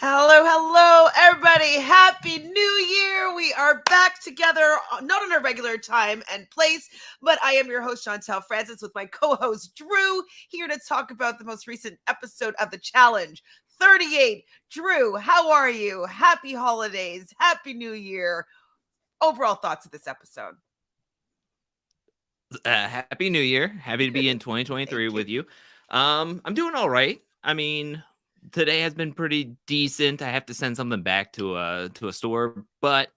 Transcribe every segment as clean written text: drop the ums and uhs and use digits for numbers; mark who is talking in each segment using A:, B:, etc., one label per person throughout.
A: Hello, everybody. Happy New Year. We are back together, not on our regular time and place, but I am your host, Chantele Francis, with my co-host, Drew, here to talk about the most recent episode of the challenge, 38. Drew, how are you? Happy holidays. Happy New Year. Overall thoughts of this episode.
B: Happy New Year. Happy to be in 2023 with you. I'm doing all right. I mean, today has been pretty decent. I have to send something back to a store, but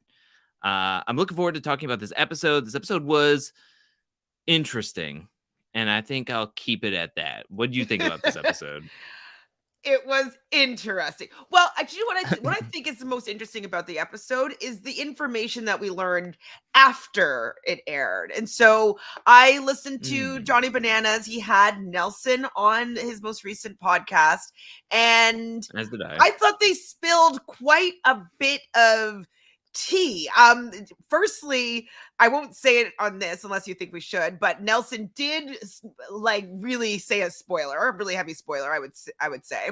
B: I'm looking forward to talking about this episode. This episode was interesting, and I think I'll keep it at that. What do you think about this episode?
A: It was interesting. Well, actually, what I think is the most interesting about the episode is the information that we learned after it aired. And so I listened to Johnny Bananas. He had Nelson on his most recent podcast, and
B: As did I.
A: I thought they spilled quite a bit of tea. Firstly, I won't say it on this unless you think we should, but Nelson did really say a spoiler, a really heavy spoiler, I would say.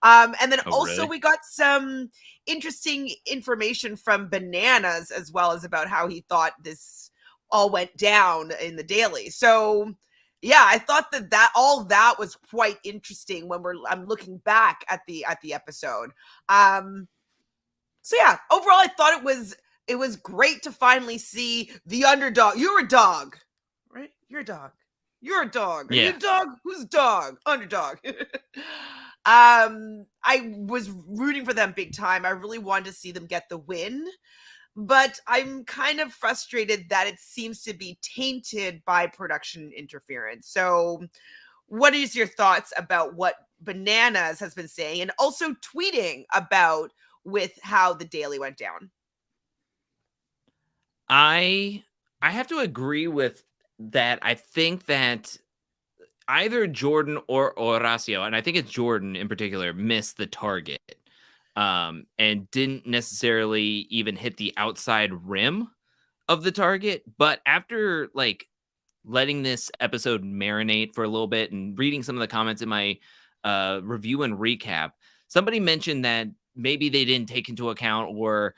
A: And then also
B: really?
A: we got some interesting information from Bananas as well as about how he thought this all went down in the daily. So yeah, I thought that all that was quite interesting when I'm looking back at the episode. So yeah, overall, I thought it was great to finally see the underdog. You're a dog, right? You're a dog. You're a dog. Are you a dog? Who's a dog? Underdog. I was rooting for them big time. I really wanted to see them get the win, but I'm kind of frustrated that it seems to be tainted by production interference. So, what is your thoughts about what Bananas has been saying and also tweeting about with how the daily went down?
B: I have to agree with that. I think that either Jordan or Horacio, and I think it's Jordan in particular, missed the target and didn't necessarily even hit the outside rim of the target. But after letting this episode marinate for a little bit and reading some of the comments in my review and recap, somebody mentioned that maybe they didn't take into account or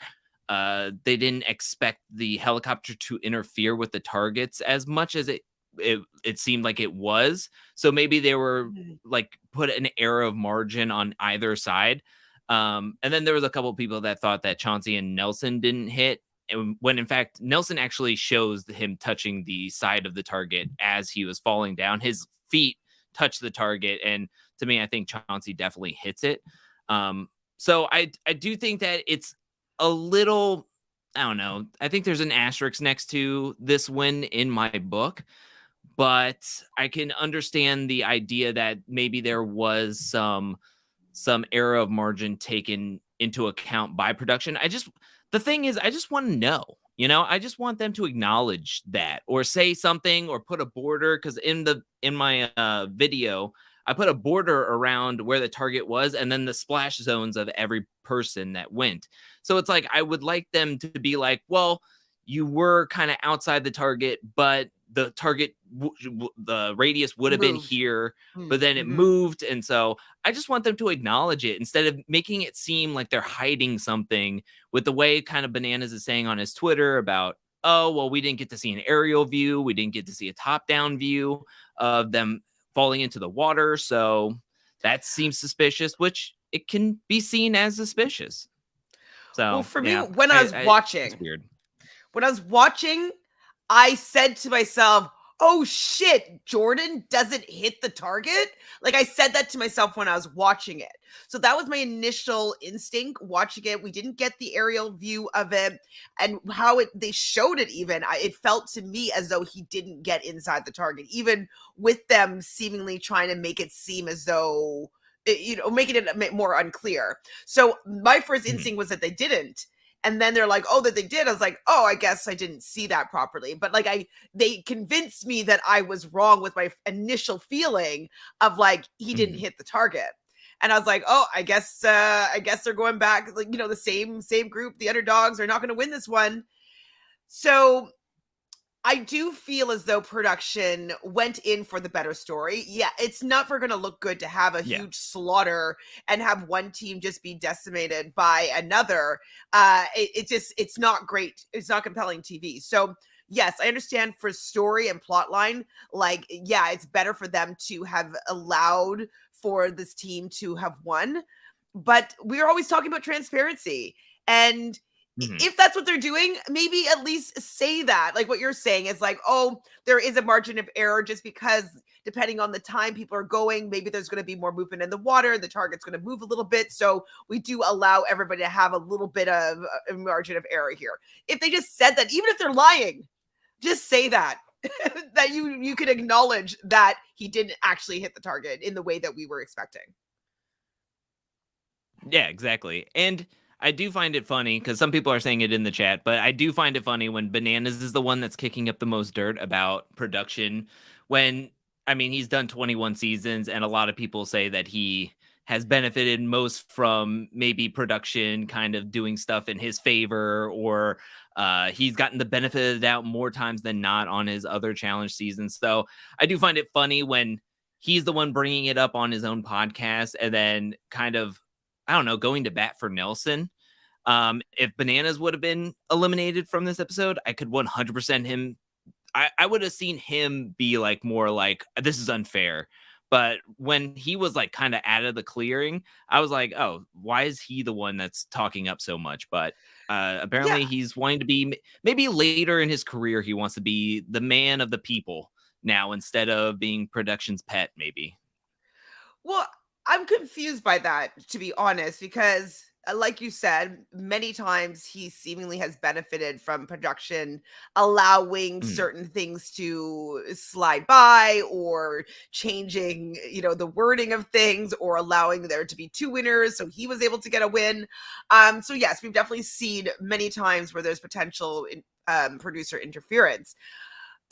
B: they didn't expect the helicopter to interfere with the targets as much as it seemed like it was. So maybe they were put an error of margin on either side. And then there was a couple of people that thought that Chauncey and Nelson didn't hit, when in fact Nelson actually shows him touching the side of the target as he was falling down. His feet touch the target, and to me, I think Chauncey definitely hits it. So I do think that it's a little, I don't know, I think there's an asterisk next to this win in my book, but I can understand the idea that maybe there was some error of margin taken into account by production. The thing is, I just want to know, I just want them to acknowledge that or say something or put a border, because in my video, I put a border around where the target was and then the splash zones of every person that went. So it's like, I would like them to be like, well, you were kind of outside the target, but the target, the radius would have been here, but then it moved. And so I just want them to acknowledge it instead of making it seem like they're hiding something, with the way kind of Bananas is saying on his Twitter about, oh, well, we didn't get to see an aerial view. We didn't get to see a top-down view of them falling into the water. So that seems suspicious, which it can be seen as suspicious. So,
A: well, for me,
B: yeah,
A: when I was watching,
B: it's weird.
A: When I was watching, I said to myself, oh shit, Jordan doesn't hit the target. Like, I said that to myself when I was watching it. So that was my initial instinct watching it. We didn't get the aerial view of it, and how they showed it even. It felt to me as though he didn't get inside the target, even with them seemingly trying to make it seem as though, making it more unclear. So my first instinct was that they didn't. And then they're like, oh, that they did. I was like, oh, I guess I didn't see that properly. But they convinced me that I was wrong with my initial feeling of he didn't hit the target. And I was like, oh, I guess they're going back, the same group. The underdogs are not going to win this one. So I do feel as though production went in for the better story. Yeah, it's never going to look good to have a
B: Yeah.
A: huge slaughter and have one team just be decimated by another. It's not great. It's not compelling TV. So yes, I understand for story and plot line, like, yeah, it's better for them to have allowed for this team to have won. But we're always talking about transparency. And
B: Mhm.
A: if that's what they're doing, maybe at least say that. Like what you're saying is like, oh, there is a margin of error just because depending on the time people are going, maybe there's going to be more movement in the water. The target's going to move a little bit. So we do allow everybody to have a little bit of a margin of error here. If they just said that, even if they're lying, just say that. That you can acknowledge that he didn't actually hit the target in the way that we were expecting.
B: Yeah, exactly. And I do find it funny because some people are saying it in the chat, but I do find it funny when Bananas is the one that's kicking up the most dirt about production. When, I mean, he's done 21 seasons, and a lot of people say that he has benefited most from maybe production kind of doing stuff in his favor, or he's gotten the benefit of the doubt more times than not on his other challenge seasons. So I do find it funny when he's the one bringing it up on his own podcast and then kind of, I don't know, going to bat for Nelson. If Bananas would have been eliminated from this episode, I could 100% him. I would have seen him be like more like, this is unfair. But when he was like kind of out of the clearing, I was like, oh, why is he the one that's talking up so much? But
A: Yeah.
B: apparently he's wanting to be, maybe later in his career, he wants to be the man of the people now instead of being production's pet, maybe.
A: Well, I'm confused by that, to be honest, because like you said, many times he seemingly has benefited from production allowing
B: Mm.
A: certain things to slide by or changing, the wording of things or allowing there to be two winners. So he was able to get a win. So yes, we've definitely seen many times where there's potential producer interference.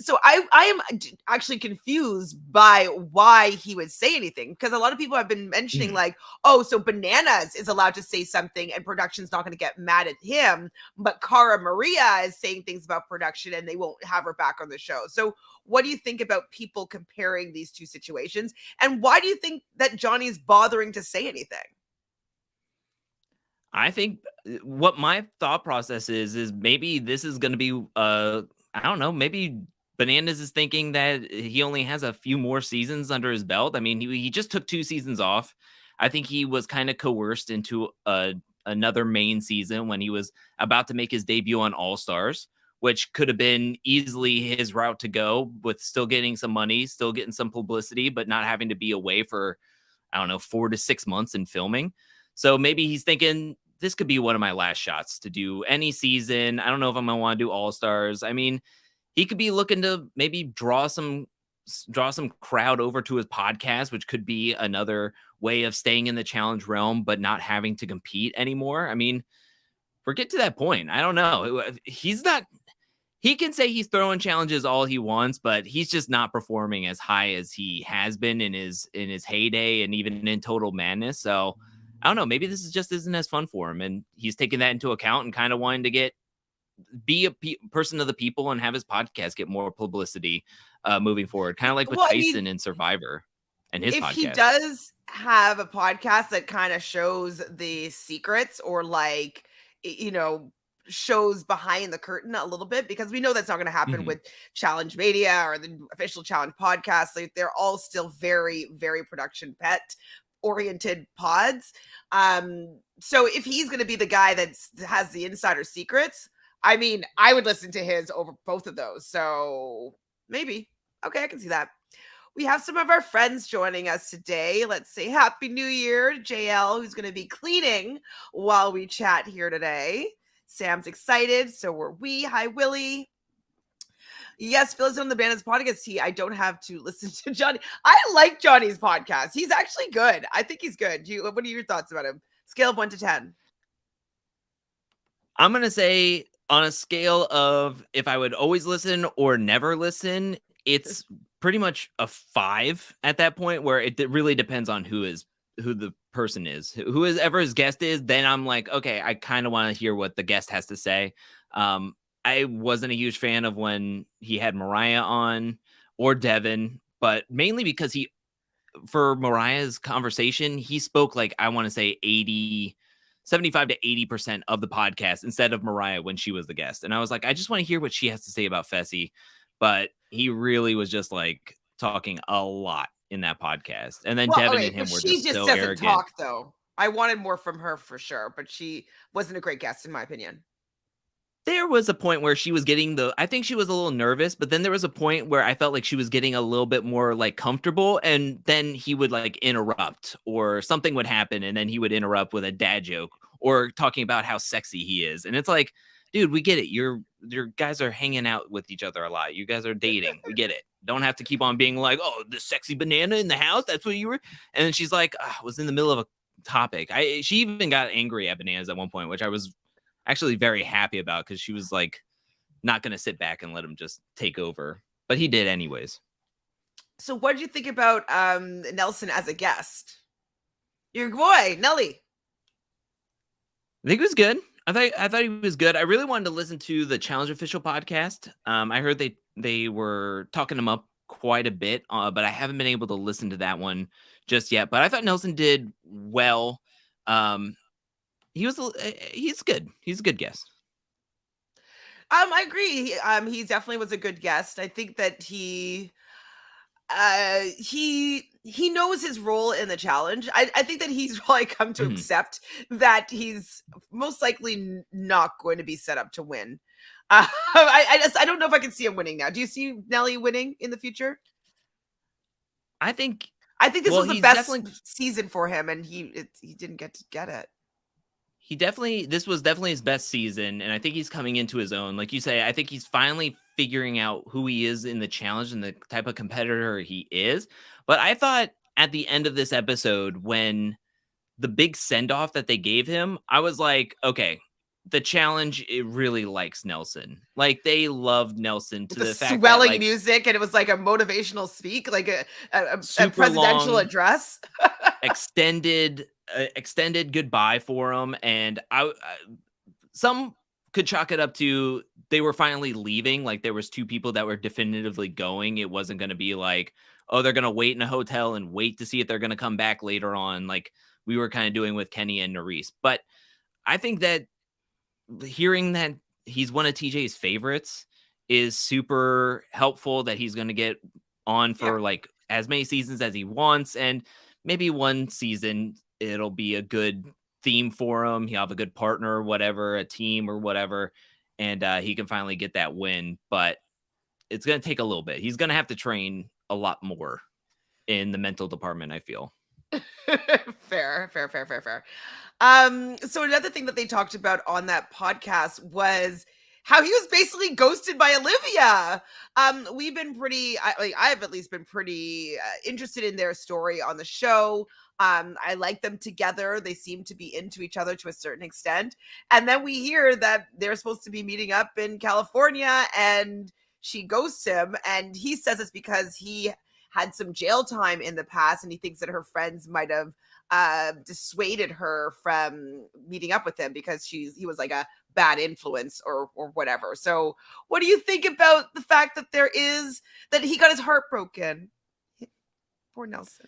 A: So I am actually confused by why he would say anything, because a lot of people have been mentioning
B: Mhm.
A: like, oh, so Bananas is allowed to say something and production's not going to get mad at him, but Cara Maria is saying things about production and they won't have her back on the show. So what do you think about people comparing these two situations, and why do you think that Johnny's bothering to say anything?
B: I think what my thought process is maybe this is going to be I don't know, maybe Bananas is thinking that he only has a few more seasons under his belt. I mean, he just took 2 seasons off. I think he was kind of coerced into another main season when he was about to make his debut on All Stars, which could have been easily his route to go with still getting some money, still getting some publicity, but not having to be away for, I don't know, 4 to 6 months in filming. So maybe he's thinking this could be one of my last shots to do any season. I don't know if I'm gonna want to do All Stars. I mean, he could be looking to maybe draw some crowd over to his podcast, which could be another way of staying in the challenge realm but not having to compete anymore. I mean, forget to that point. I don't know. He's not, he can say he's throwing challenges all he wants, but he's just not performing as high as he has been in his heyday and even in Total Madness. So I don't know. Maybe this is just isn't as fun for him, and he's taking that into account and kind of wanting to be a person of the people and have his podcast get more publicity moving forward. Kind of like with
A: Well, I mean,
B: Tyson and Survivor and his
A: if he
B: podcast.
A: does have a podcast that kind of shows the secrets or like shows behind the curtain a little bit, because we know that's not going to happen
B: Mhm.
A: with Challenge Media or the official Challenge podcast. Like, they're all still very very production pet oriented pods. So if he's going to be the guy that has the insider secrets, I mean, I would listen to his over both of those. So maybe, okay, I can see that. We have some of our friends joining us today. Let's say Happy New Year to JL, who's going to be cleaning while we chat here today. Sam's excited, so were we. Hi, Willie. Yes, fill us in on the Bandits podcast. I don't have to listen to Johnny. I like Johnny's podcast. He's actually good. I think he's good. What are your thoughts about him? Scale of 1 to 10.
B: I'm gonna say on a scale of if I would always listen or never listen, it's pretty much a 5 at that point where it really depends on who the person is. Who is ever his guest is, then I'm like, okay, I kind of want to hear what the guest has to say. I wasn't a huge fan of when he had Mariah on or Devin, but mainly because for Mariah's conversation, he spoke like, I want to say 75 to 80% of the podcast instead of Mariah when she was the guest. And I was like, I just want to hear what she has to say about Fessy. But he really was just like talking a lot in that podcast. And then
A: Well,
B: Devin
A: okay,
B: and
A: but
B: him were
A: she
B: just
A: just
B: so
A: doesn't
B: arrogant.
A: talk though. I wanted more from her for sure, but she wasn't a great guest in my opinion.
B: There was a point where she was getting I think she was a little nervous, but then there was a point where I felt like she was getting a little bit more like comfortable, and then he would like interrupt or something would happen, and then he would interrupt with a dad joke or talking about how sexy he is. And it's like, dude, we get it. Your guys are hanging out with each other a lot. You guys are dating. We get it. Don't have to keep on being like, oh, the sexy banana in the house. That's what you were. And then she's like, I was in the middle of a topic. She even got angry at bananas at one point, which I was actually very happy about because she was like not going to sit back and let him just take over, but he did anyways.
A: So what did you think about Nelson as a guest? Your boy, Nelly.
B: I think it was good. I thought he was good. I really wanted to listen to the Challenge Official podcast. I heard they were talking him up quite a bit, but I haven't been able to listen to that one just yet. But I thought Nelson did well. He's good. He's a good guest.
A: I agree. He definitely was a good guest. I think that he knows his role in the challenge. I think that he's probably come to accept that he's most likely not going to be set up to win. I don't know if I can see him winning now. Do you see Nelly winning in the future?
B: I think
A: this was the best season for him, and he didn't get it.
B: This was definitely his best season, and I think he's coming into his own. Like you say, I think he's finally figuring out who he is in the challenge and the type of competitor he is. But I thought at the end of this episode, when the big send-off that they gave him, I was like, okay, the challenge, it really likes Nelson. Like, they loved Nelson to the fact that, like,
A: music, and it was like a motivational speak, like a presidential
B: long,
A: address.
B: extended goodbye for him, and some could chalk it up to they were finally leaving. Like, there was two people that were definitively going. It wasn't going to be like, oh, they're going to wait in a hotel and wait to see if they're going to come back later on, like we were kind of doing with Kenny and Nerys. But I think that hearing that he's one of TJ's favorites is super helpful, that he's going to get on for like as many seasons as he wants, and maybe one season it'll be a good theme for him. He'll have a good partner or whatever, a team or whatever, and he can finally get that win. But it's going to take a little bit. He's going to have to train a lot more in the mental department, I feel.
A: Fair. So another thing that they talked about on that podcast was how he was basically ghosted by Olivia. We've been I've at least been pretty interested in their story on the show. I like them together. They seem to be into each other to a certain extent. And then we hear that they're supposed to be meeting up in California, and she ghosts him. And he says it's because he had some jail time in the past, and he thinks that her friends might have dissuaded her from meeting up with him because he was like a bad influence or whatever. So what do you think about the fact that that he got his heart broken? Poor Nelson.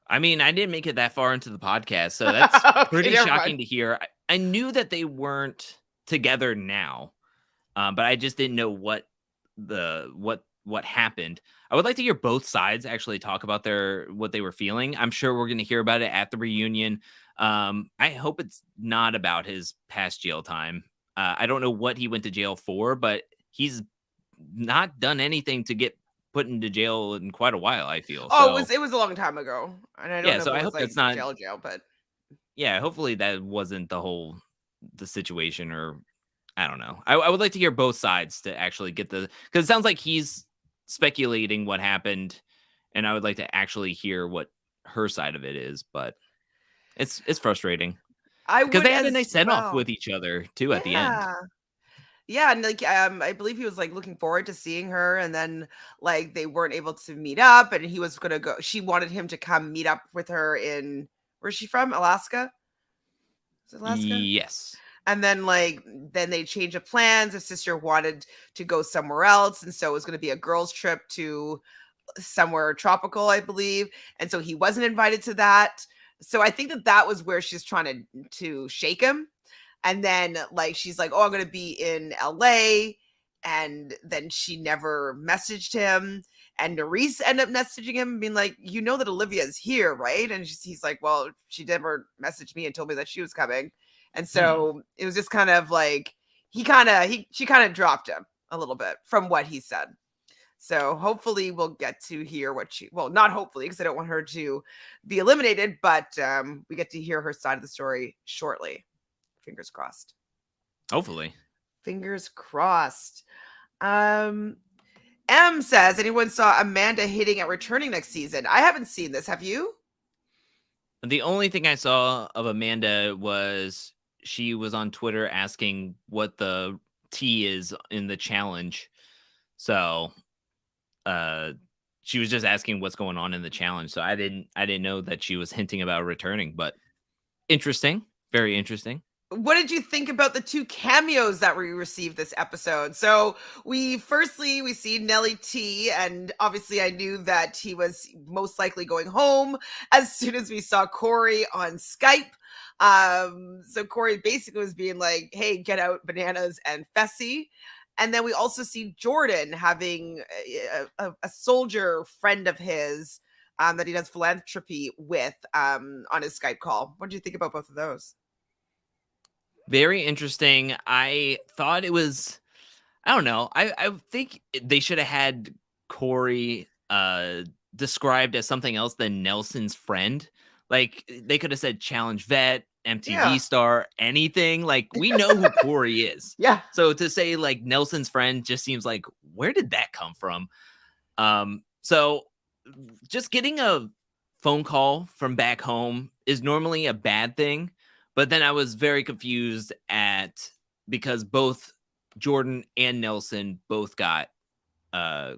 B: I mean, I didn't make it that far into the podcast, so that's pretty shocking to hear. I knew that they weren't together now, but I just didn't know what happened. I would like to hear both sides actually talk about what they were feeling. I'm sure we're going to hear about it at the reunion. I hope it's not about his past jail time. I don't know what he went to jail for, but he's not done anything to get put into jail in quite a while, I feel.
A: Oh, it was a long time ago. And I don't know
B: so
A: if
B: I
A: it was
B: hope
A: like
B: it's not
A: jail, but
B: yeah, hopefully that wasn't the situation, or I don't know. I would like to hear both sides to actually get because it sounds like he's speculating what happened, and I would like to actually hear what her side of it is. But it's frustrating because they had a nice send off with each other too at the end.
A: Yeah, and like I believe he was like looking forward to seeing her, and then like they weren't able to meet up, and he was gonna go. She wanted him to come meet up with her in, where's she from? Alaska? Is it Alaska?
B: Yes.
A: And then then they changed the plans. His sister wanted to go somewhere else, and so it was going to be a girls' trip to somewhere tropical, I believe. And so he wasn't invited to that. So I think that was where she's trying to shake him. And then she's like, "Oh, I'm going to be in LA." And then she never messaged him. And Nerys ended up messaging him, being like, "You know that Olivia is here, right?" And he's like, "Well, she never messaged me and told me that she was coming." And so it was just kind of like she kind of dropped him a little bit from what he said. So hopefully we'll get to hear not hopefully, because I don't want her to be eliminated, but we get to hear her side of the story shortly. Fingers crossed.
B: Hopefully.
A: Fingers crossed. M says, anyone saw Amanda hitting at returning next season? I haven't seen this. Have you?
B: The only thing I saw of Amanda was she was on Twitter asking what the tea is in the challenge. So she was just asking what's going on in the challenge. So I didn't know that she was hinting about returning, but interesting. Very interesting.
A: What did you think about the 2 cameos that we received this episode? So we see Nelly T, and obviously I knew that he was most likely going home as soon as we saw Corey on Skype. So Corey basically was being like, "Hey, get out Bananas and Fessy." And then we also see Jordan having a soldier friend of his that he does philanthropy with on his Skype call. What did you think about both of those?
B: Very interesting. I thought it was, I don't know. I think they should have had Corey described as something else than Nelson's friend. Like they could have said challenge vet, MTV star, anything. Like we know who Corey is.
A: Yeah.
B: So to say like Nelson's friend just seems like, where did that come from? So just getting a phone call from back home is normally a bad thing. But then I was very confused because both Jordan and Nelson both got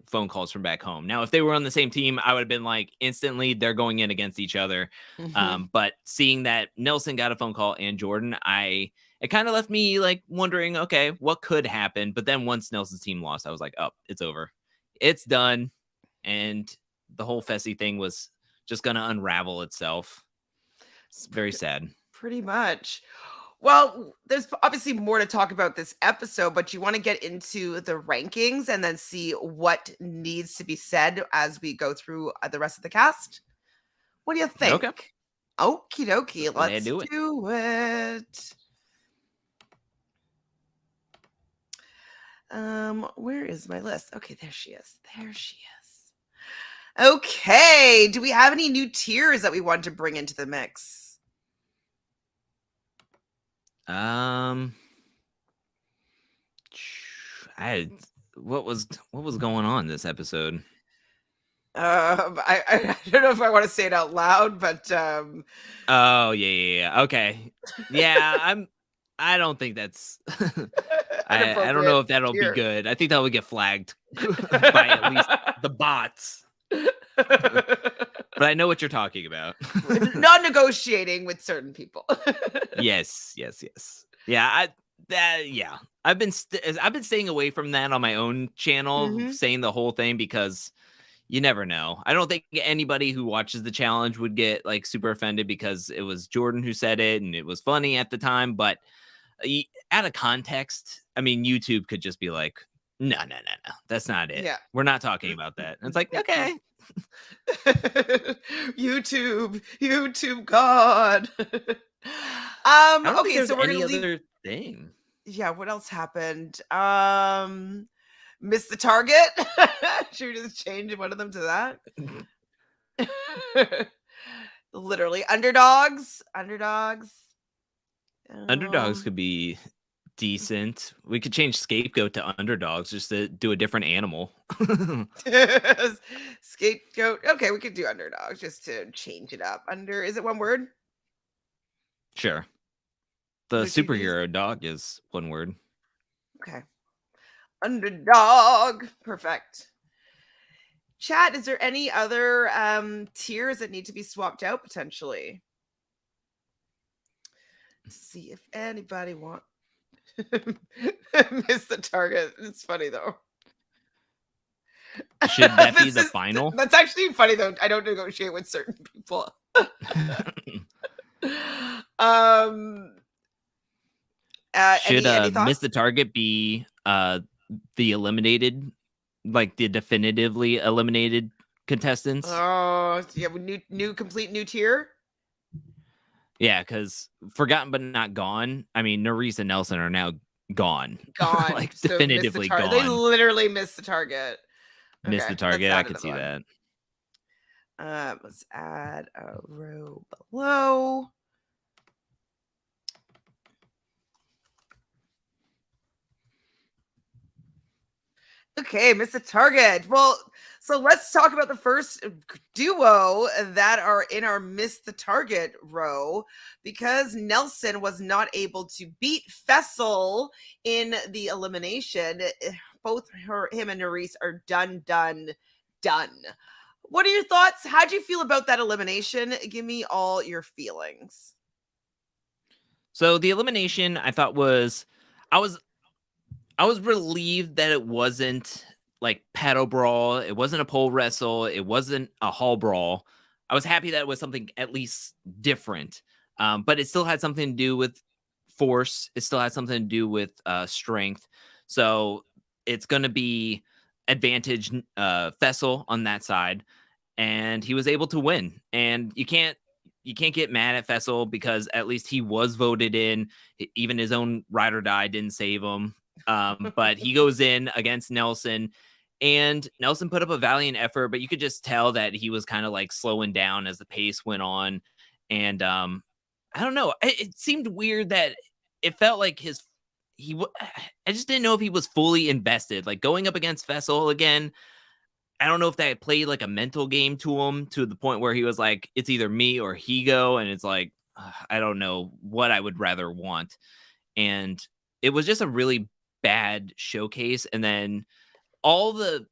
B: phone calls from back home. Now, if they were on the same team, I would have been like, instantly, they're going in against each other.
A: Mm-hmm.
B: But seeing that Nelson got a phone call and Jordan, it kind of left me like wondering, okay, what could happen? But then once Nelson's team lost, I was like, oh, it's over. It's done. And the whole Fessy thing was just going to unravel itself. It's very sad.
A: Pretty much. Well, there's obviously more to talk about this episode, but you want to get into the rankings and then see what needs to be said as we go through the rest of the cast. What do you think?
B: Okay.
A: Okie dokie. Let's
B: do it.
A: Where is my list? Okay, there she is. Okay. Do we have any new tiers that we want to bring into the mix?
B: What was going on this episode?
A: I don't know if I want to say it out loud, but
B: oh yeah. Okay. Yeah, I don't think that's I don't know if that'll be good. I think that would get flagged by at least the bots. But I know what you're talking about.
A: Not negotiating with certain people.
B: Yes. Yeah, I've been staying away from that on my own channel, saying the whole thing because you never know. I don't think anybody who watches the challenge would get like super offended because it was Jordan who said it and it was funny at the time. But out of context, I mean, YouTube could just be like, no, that's not it. Yeah. We're not talking about that. And it's like, okay.
A: YouTube God. Okay, so we're gonna leave
B: other thing.
A: Yeah, what else happened? Missed the target. Should we just change one of them to that? Literally underdogs. Underdogs
B: could be decent. We could change scapegoat to underdogs just to do a different animal.
A: Scapegoat. Okay, we could do underdogs just to change it up. Is it one word?
B: Sure. The superhero dog is one word.
A: Okay. Underdog. Perfect. Chat, is there any other tiers that need to be swapped out potentially? To see if anybody wants. Missed the target. It's funny though.
B: Should that be
A: This
B: the
A: is
B: final?
A: that's actually funny though. I don't negotiate with certain people. um
B: Should
A: any
B: miss
A: thoughts?
B: the target be the eliminated, like the definitively eliminated contestants?
A: Oh, yeah, new complete new tier.
B: Yeah, because forgotten but not gone. I mean, Nerys and Nelson are now gone,
A: Gone.
B: like
A: So miss the
B: definitively
A: target. They
B: gone.
A: literally missed the target.
B: Miss the
A: Okay, let's
B: target. I
A: add
B: could
A: another
B: see
A: one.
B: that.
A: Let's add a row below. Okay, miss the target. Well, so let's talk about the first duo that are in our miss the target row because Nelson was not able to beat Fessel in the elimination. Both him and Nerys are done. What are your thoughts? How do you feel about that elimination? Give me all your feelings.
B: So the elimination I thought was, I was I was relieved that it wasn't like paddle brawl. It wasn't a pole wrestle. It wasn't a hall brawl. I was happy that it was something at least different. But it still had something to do with force. It still had something to do with strength. So it's going to be advantage Fessel on that side, and he was able to win. And you can't get mad at Fessel because at least he was voted in. Even his own ride or die didn't save him. But he goes in against Nelson, and Nelson put up a valiant effort, but you could just tell that he was kind of like slowing down as the pace went on. And I don't know. It seemed weird that it felt like I just didn't know if he was fully invested. Like going up against Fessel again, I don't know if that played like a mental game to him to the point where he was like, it's either me or Higo. And it's like, I don't know what I would rather want. And it was just a really bad showcase. And then all the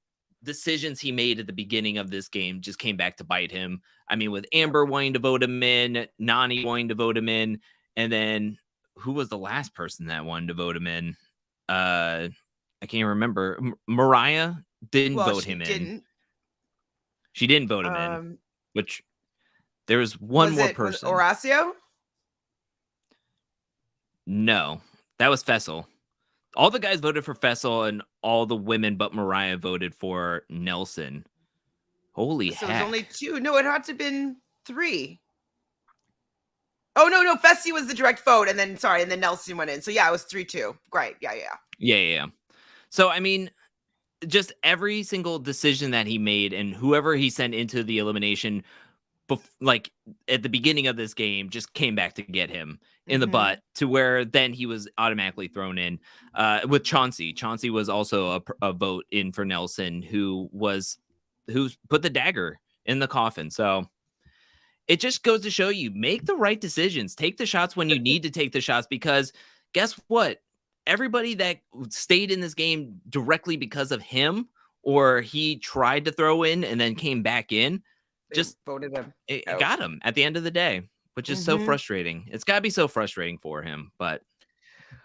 B: decisions he made at the beginning of this game just came back to bite him. I mean, with Amber wanting to vote him in, Nani wanting to vote him in, and then who was the last person that wanted to vote him in? I can't remember. Mariah didn't
A: Well,
B: vote
A: she
B: him in.
A: didn't.
B: She didn't vote him in,
A: Um,
B: which there was one
A: was
B: more
A: it
B: person.
A: Horacio?
B: No, that was Fessel. All the guys voted for Fessel, and all the women but Mariah voted for Nelson. Holy
A: So it was only
B: heck.
A: two. No, it had to have been three. Oh no, Fessy was the direct vote, and then sorry, and then Nelson went in. So yeah, it was 3-2. Great. Yeah.
B: Yeah. So, I mean, just every single decision that he made and whoever he sent into the elimination, like at the beginning of this game, just came back to get him in the
A: Mm-hmm.
B: butt to where then he was automatically thrown in with Chauncey. Chauncey was also a vote in for Nelson, who's put the dagger in the coffin. So it just goes to show you, make the right decisions, take the shots when you need to take the shots, because guess what? Everybody that stayed in this game directly because of him, or he tried to throw in and then came back in,
A: They
B: just
A: voted him
B: it
A: out.
B: got him at the end of the day, which is so
A: Mm-hmm.
B: frustrating. It's got to be so frustrating for him, but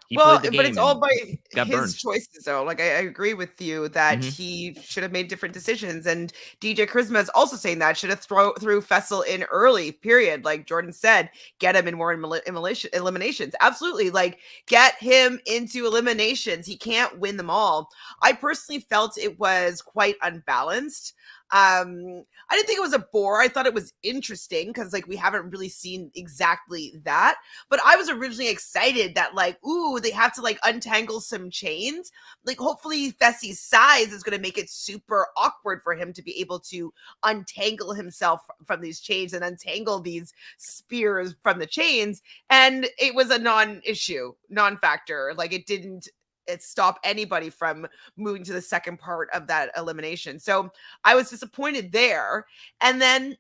B: he
A: Well,
B: played the
A: but it's
B: game
A: all
B: and
A: by
B: got
A: his
B: burned.
A: choices, though. Like I agree with you that
B: Hmm.
A: he should have made different decisions, and DJ Charisma is also saying that should have threw Fessel in early. Period. Like Jordan said, get him in more eliminations. Absolutely, like get him into eliminations. He can't win them all. I personally felt it was quite unbalanced. I didn't think it was a bore. I thought it was interesting because like we haven't really seen exactly that. But I was originally excited that like, ooh, they have to like untangle some chains. Like hopefully Fessy's size is going to make it super awkward for him to be able to untangle himself from these chains and untangle these spears from the chains. And it was a non-issue, non-factor. Like it stop anybody from moving to the second part of that elimination. So I was disappointed there. And then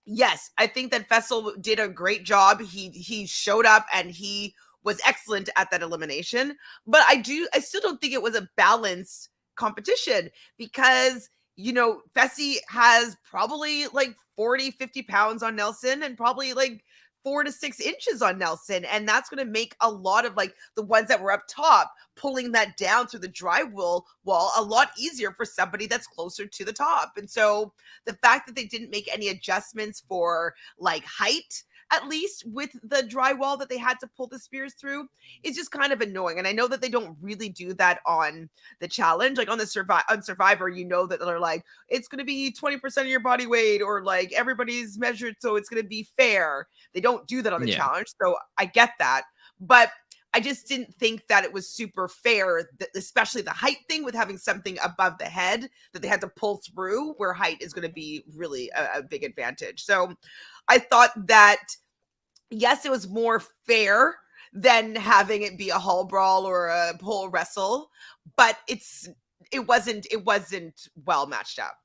A: yes, I think that Fessel did a great job. He showed up and he was excellent at that elimination. But I still don't think it was a balanced competition because Fessy has probably like 40, 50 pounds on Nelson and probably like 4 to 6 inches on Nelson. And that's going to make a lot of like the ones that were up top, pulling that down through the drywall wall a lot easier for somebody that's closer to the top. And so the fact that they didn't make any adjustments for like height, at least with the drywall that they had to pull the spears through, is just kind of annoying. And I know that they don't really do that on the challenge. Like on the on Survivor, you know that they're like, it's going to be 20% of your body weight, or like everybody's measured, so it's going to be fair. They don't do that on the challenge. So I get that. But I just didn't think that it was super fair, especially the height thing with having something above the head that they had to pull through, where height is going to be really a big advantage. So I thought that, yes, it was more fair than having it be a hall brawl or a pole wrestle, but it wasn't well matched up.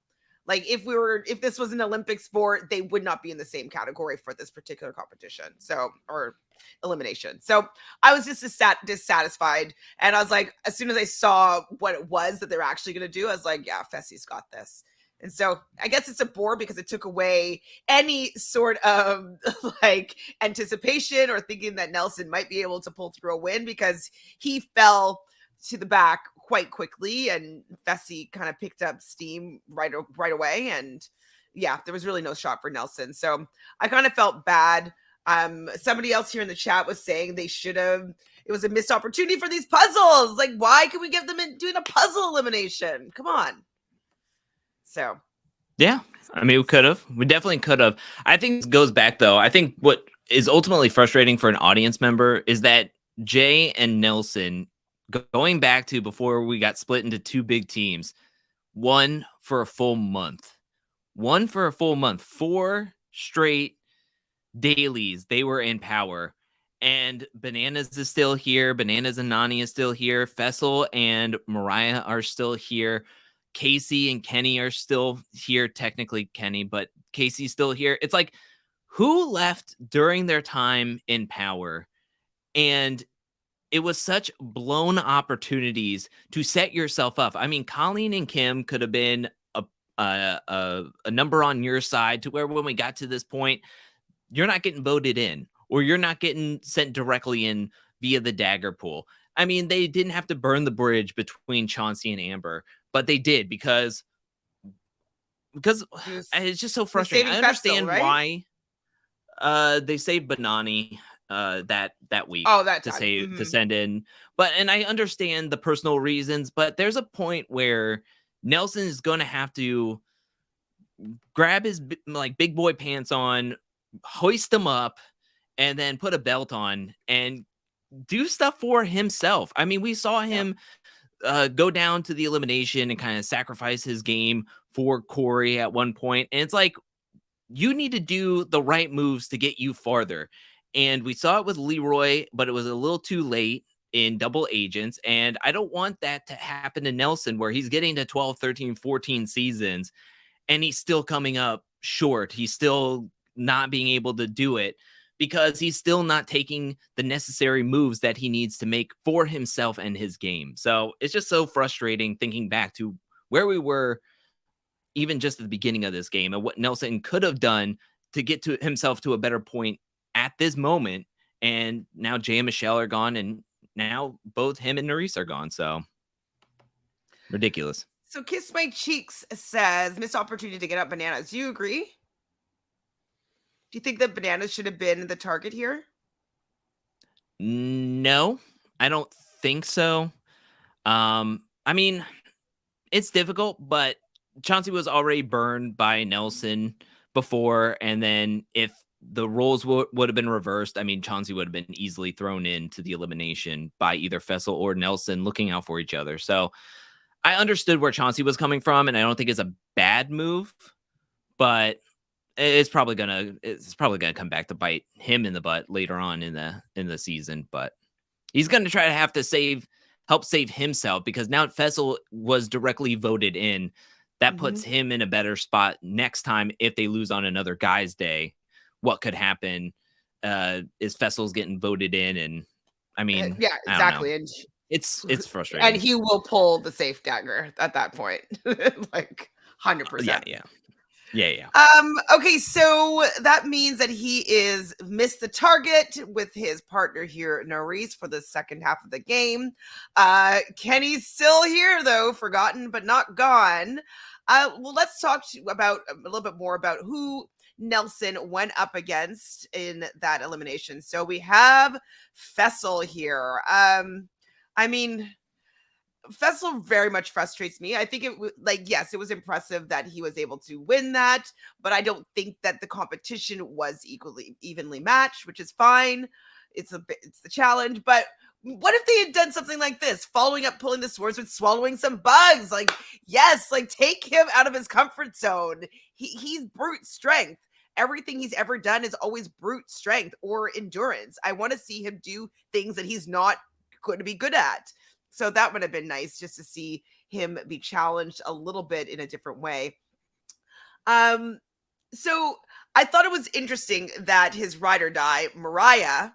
A: Like if this was an Olympic sport, they would not be in the same category for this particular competition. So, or elimination. So I was just dissatisfied. And I was like, as soon as I saw what it was that they're actually going to do, I was like, yeah, Fessie's got this. And so I guess it's a bore because it took away any sort of like anticipation or thinking that Nelson might be able to pull through a win, because he fell to the back quite quickly and Fessy kind of picked up steam right away. And yeah, there was really no shot for Nelson. So I kind of felt bad. Somebody else here in the chat was saying it was a missed opportunity for these puzzles. Like, why can we give them doing a puzzle elimination? Come on. So,
B: yeah, I mean, we definitely could have. I think this goes back though. I think what is ultimately frustrating for an audience member is that Jay and Nelson, going back to before we got split into two big teams, won for a full month, 4 straight dailies. They were in power, and Bananas is still here. Bananas and Nani is still here. Fessel and Mariah are still here. Casey and Kenny are still here. Technically Kenny, but Casey's still here. It's like, who left during their time in power? And it was such blown opportunities to set yourself up. I mean, Colleen and Kim could have been a number on your side, to where when we got to this point, you're not getting voted in, or you're not getting sent directly in via the dagger pool. I mean, they didn't have to burn the bridge between Chauncey and Amber, but they did because it's just so frustrating. I understand Fessel, right? Why they saved Banani that week to send in, and I understand the personal reasons, but there's a point where Nelson is going to have to grab his like big boy pants on, hoist them up, and then put a belt on and do stuff for himself. I mean, we saw him go down to the elimination and kind of sacrifice his game for Corey at one point. And it's like, you need to do the right moves to get you farther. And we saw it with Leroy, but it was a little too late in double agents. And I don't want that to happen to Nelson, where he's getting to 12, 13, 14 seasons and he's still coming up short. He's still not being able to do it because he's still not taking the necessary moves that he needs to make for himself and his game. So it's just so frustrating thinking back to where we were even just at the beginning of this game and what Nelson could have done to get to himself to a better point at this moment. And now Jay and Michelle are gone, and now both him and Nerys are gone. So ridiculous.
A: So Kiss My Cheeks says, missed opportunity to get up Bananas. Do you agree? Do you think that Bananas should have been the target here?
B: No, I don't think so. I mean, it's difficult, but Chauncey was already burned by Nelson before. And then if the roles would have been reversed, I mean, Chauncey would have been easily thrown into the elimination by either Fessel or Nelson, looking out for each other. So I understood where Chauncey was coming from, and I don't think it's a bad move, but it's probably gonna come back to bite him in the butt later on in the season. But he's gonna try to have to help save himself, because now Fessel was directly voted in. That puts him in a better spot next time if they lose on another guy's day. What could happen is Fessel's getting voted in, and I mean,
A: yeah, exactly. And
B: it's frustrating.
A: And he will pull the safe dagger at that point, like 100%.
B: Yeah. Yeah.
A: Okay, so that means that he is missed the target with his partner here, Nerys, for the second half of the game. Kenny's still here though, forgotten but not gone. Well, let's talk about a little bit more about who Nelson went up against in that elimination. So we have Fessel here. I mean, Fessel very much frustrates me. I think yes, it was impressive that he was able to win that, but I don't think that the competition was evenly matched, which is fine. It's the challenge, but what if they had done something like this, following up pulling the swords with swallowing some bugs? Like, yes, like take him out of his comfort zone. He's brute strength. Everything he's ever done is always brute strength or endurance. I want to see him do things that he's not going to be good at. So that would have been nice just to see him be challenged a little bit in a different way. So I thought it was interesting that his ride or die, Mariah,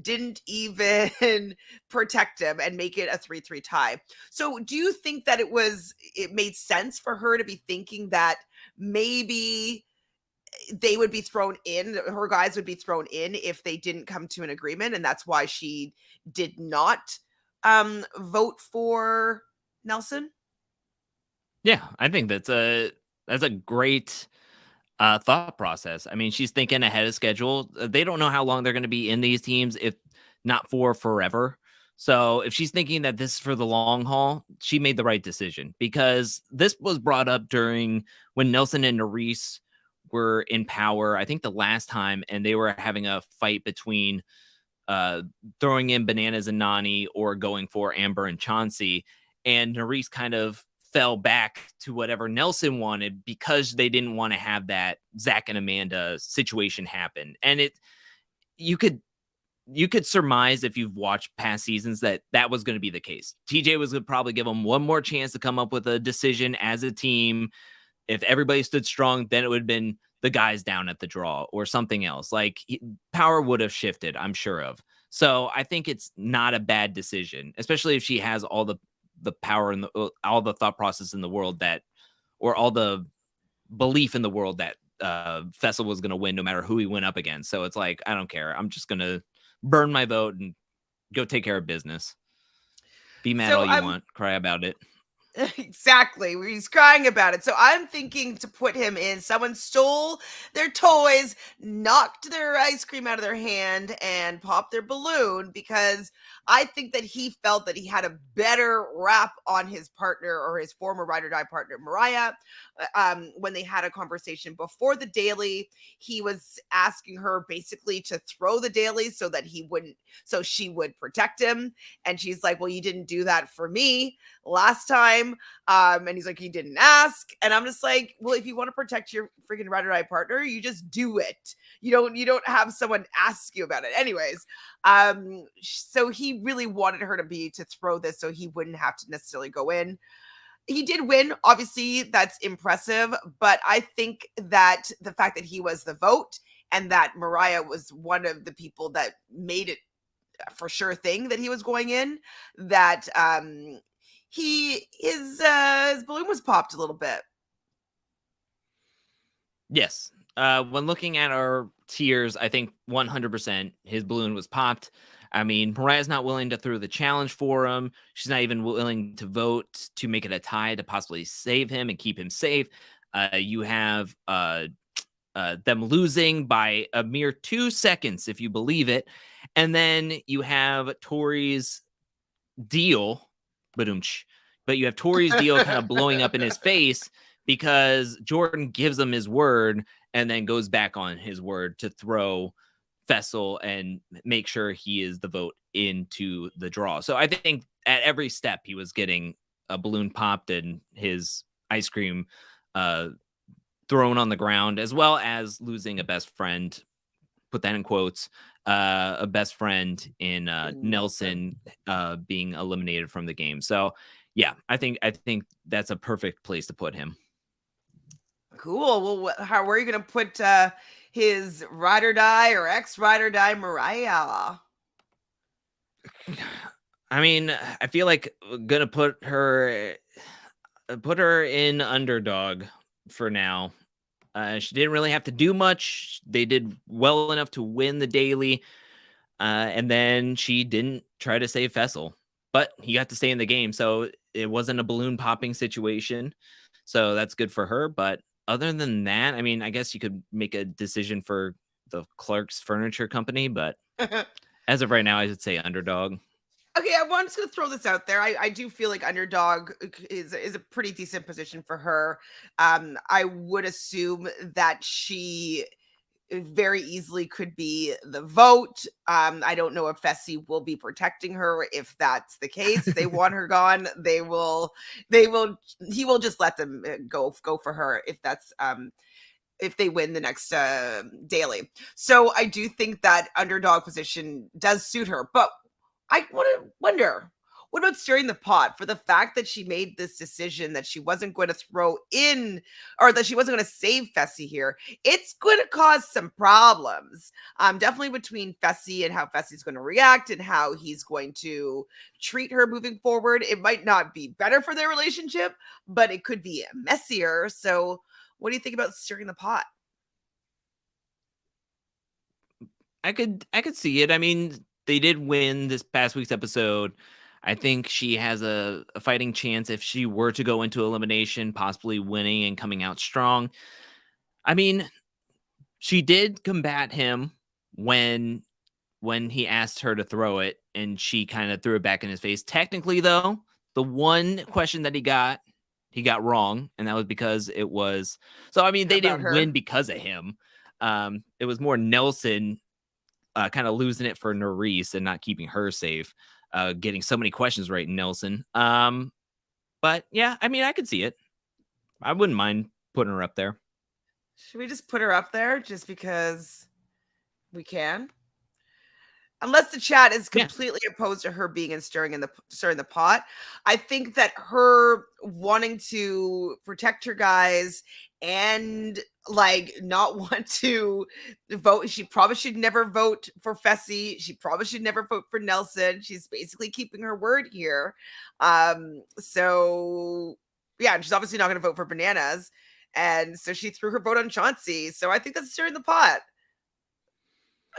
A: didn't even protect him and make it a 3-3 tie. So do you think that it made sense for her to be thinking that maybe they would be thrown in, her guys would be thrown in if they didn't come to an agreement, and that's why she did not vote for Nelson?
B: Yeah, I think that's a great thought process. I mean, she's thinking ahead of schedule. They don't know how long they're going to be in these teams, if not for forever. So if she's thinking that this is for the long haul, she made the right decision, because this was brought up during when Nelson and Nerys were in power, I think the last time, and they were having a fight between uh, throwing in Bananas and Nani or going for Amber and Chauncey. And Nerys kind of fell back to whatever Nelson wanted because they didn't want to have that Zach and Amanda situation happen. And you could surmise, if you've watched past seasons, that that was going to be the case. TJ was going to probably give them one more chance to come up with a decision as a team. If everybody stood strong, then it would have been the guys down at the draw or something else. Like, power would have shifted, I'm sure of. So I think it's not a bad decision, especially if she has all the power and all the thought process in the world, that, or all the belief in the world that Fessel was going to win no matter who he went up against. So it's like, I don't care. I'm just going to burn my vote and go take care of business. Be mad
A: So
B: all you want. Cry about it.
A: Exactly. He's crying about it. So I'm thinking to put him in. Someone stole their toys, knocked their ice cream out of their hand, and popped their balloon, because I think that he felt that he had a better rap on his partner, or his former ride or die partner, Mariah. When they had a conversation before the daily, he was asking her basically to throw the daily so that she would protect him. And she's like, well, you didn't do that for me last time. And he's like, you didn't ask. And I'm just like, well, if you want to protect your freaking ride or die partner, you just do it. You don't have someone ask you about it. Anyways, so he really wanted her to throw this so he wouldn't have to necessarily go in. He did win. Obviously, that's impressive. But I think that the fact that he was the vote, and that Mariah was one of the people that made it for sure thing that he was going in, that his balloon was popped a little bit.
B: Yes. When looking at our tiers, I think 100% his balloon was popped. I mean, Mariah's not willing to throw the challenge for him. She's not even willing to vote to make it a tie to possibly save him and keep him safe. You have them losing by a mere 2 seconds, if you believe it. And then you have Tori's deal, but you have Tori's deal kind of blowing up in his face, because Jordan gives him his word and then goes back on his word to throw Fessel and make sure he is the vote into the draw. So I think at every step he was getting a balloon popped and his ice cream thrown on the ground, as well as losing a best friend, put that in quotes, a best friend in Nelson being eliminated from the game. So yeah, I think that's a perfect place to put him.
A: Cool. Well, how are you going to put his ride or die or ex ride or die Mariah?
B: I mean, I feel like I'm gonna put her in underdog for now. She didn't really have to do much. They did well enough to win the daily. And then she didn't try to save Fessel, but he got to stay in the game. So it wasn't a balloon popping situation. So that's good for her. But other than that, I mean, I guess you could make a decision for the Clark's Furniture Company. But as of right now, I would say underdog.
A: Okay, I'm just gonna throw this out there. I do feel like underdog is a pretty decent position for her. I would assume that she very easily could be the vote. I don't know if Fessy will be protecting her. If that's the case, if they want her gone, they will, he will just let them go for her if they win the next daily. So I do think that underdog position does suit her. But I wonder, what about stirring the pot for the fact that she made this decision that she wasn't going to throw in, or that she wasn't going to save Fessy here? It's going to cause some problems. Definitely between Fessy and how Fessy's going to react and how he's going to treat her moving forward. It might not be better for their relationship, but it could be messier. So, what do you think about stirring the pot?
B: I could see it. I mean, they did win this past week's episode. I think she has a fighting chance if she were to go into elimination, possibly winning and coming out strong. I mean, she did combat him when he asked her to throw it, and she kind of threw it back in his face. Technically, though, the one question that he got wrong, and that was because it was so. I mean, they
A: About
B: didn't
A: her?
B: win because of him. It was more Nelson kind of losing it for Nerys and not keeping her safe. Getting so many questions right, Nelson. But yeah, I mean, I could see it. I wouldn't mind putting her up there.
A: Should we just put her up there just because we can? Unless the chat is
B: Yeah.
A: completely opposed to her being in stirring the pot. I think that her wanting to protect her guys and like not want to vote, she probably should never vote for Fessy. She probably should never vote for Nelson. She's basically keeping her word here. So yeah, and she's obviously not going to vote for Bananas. And so she threw her vote on Chauncey. So I think that's stirring the pot.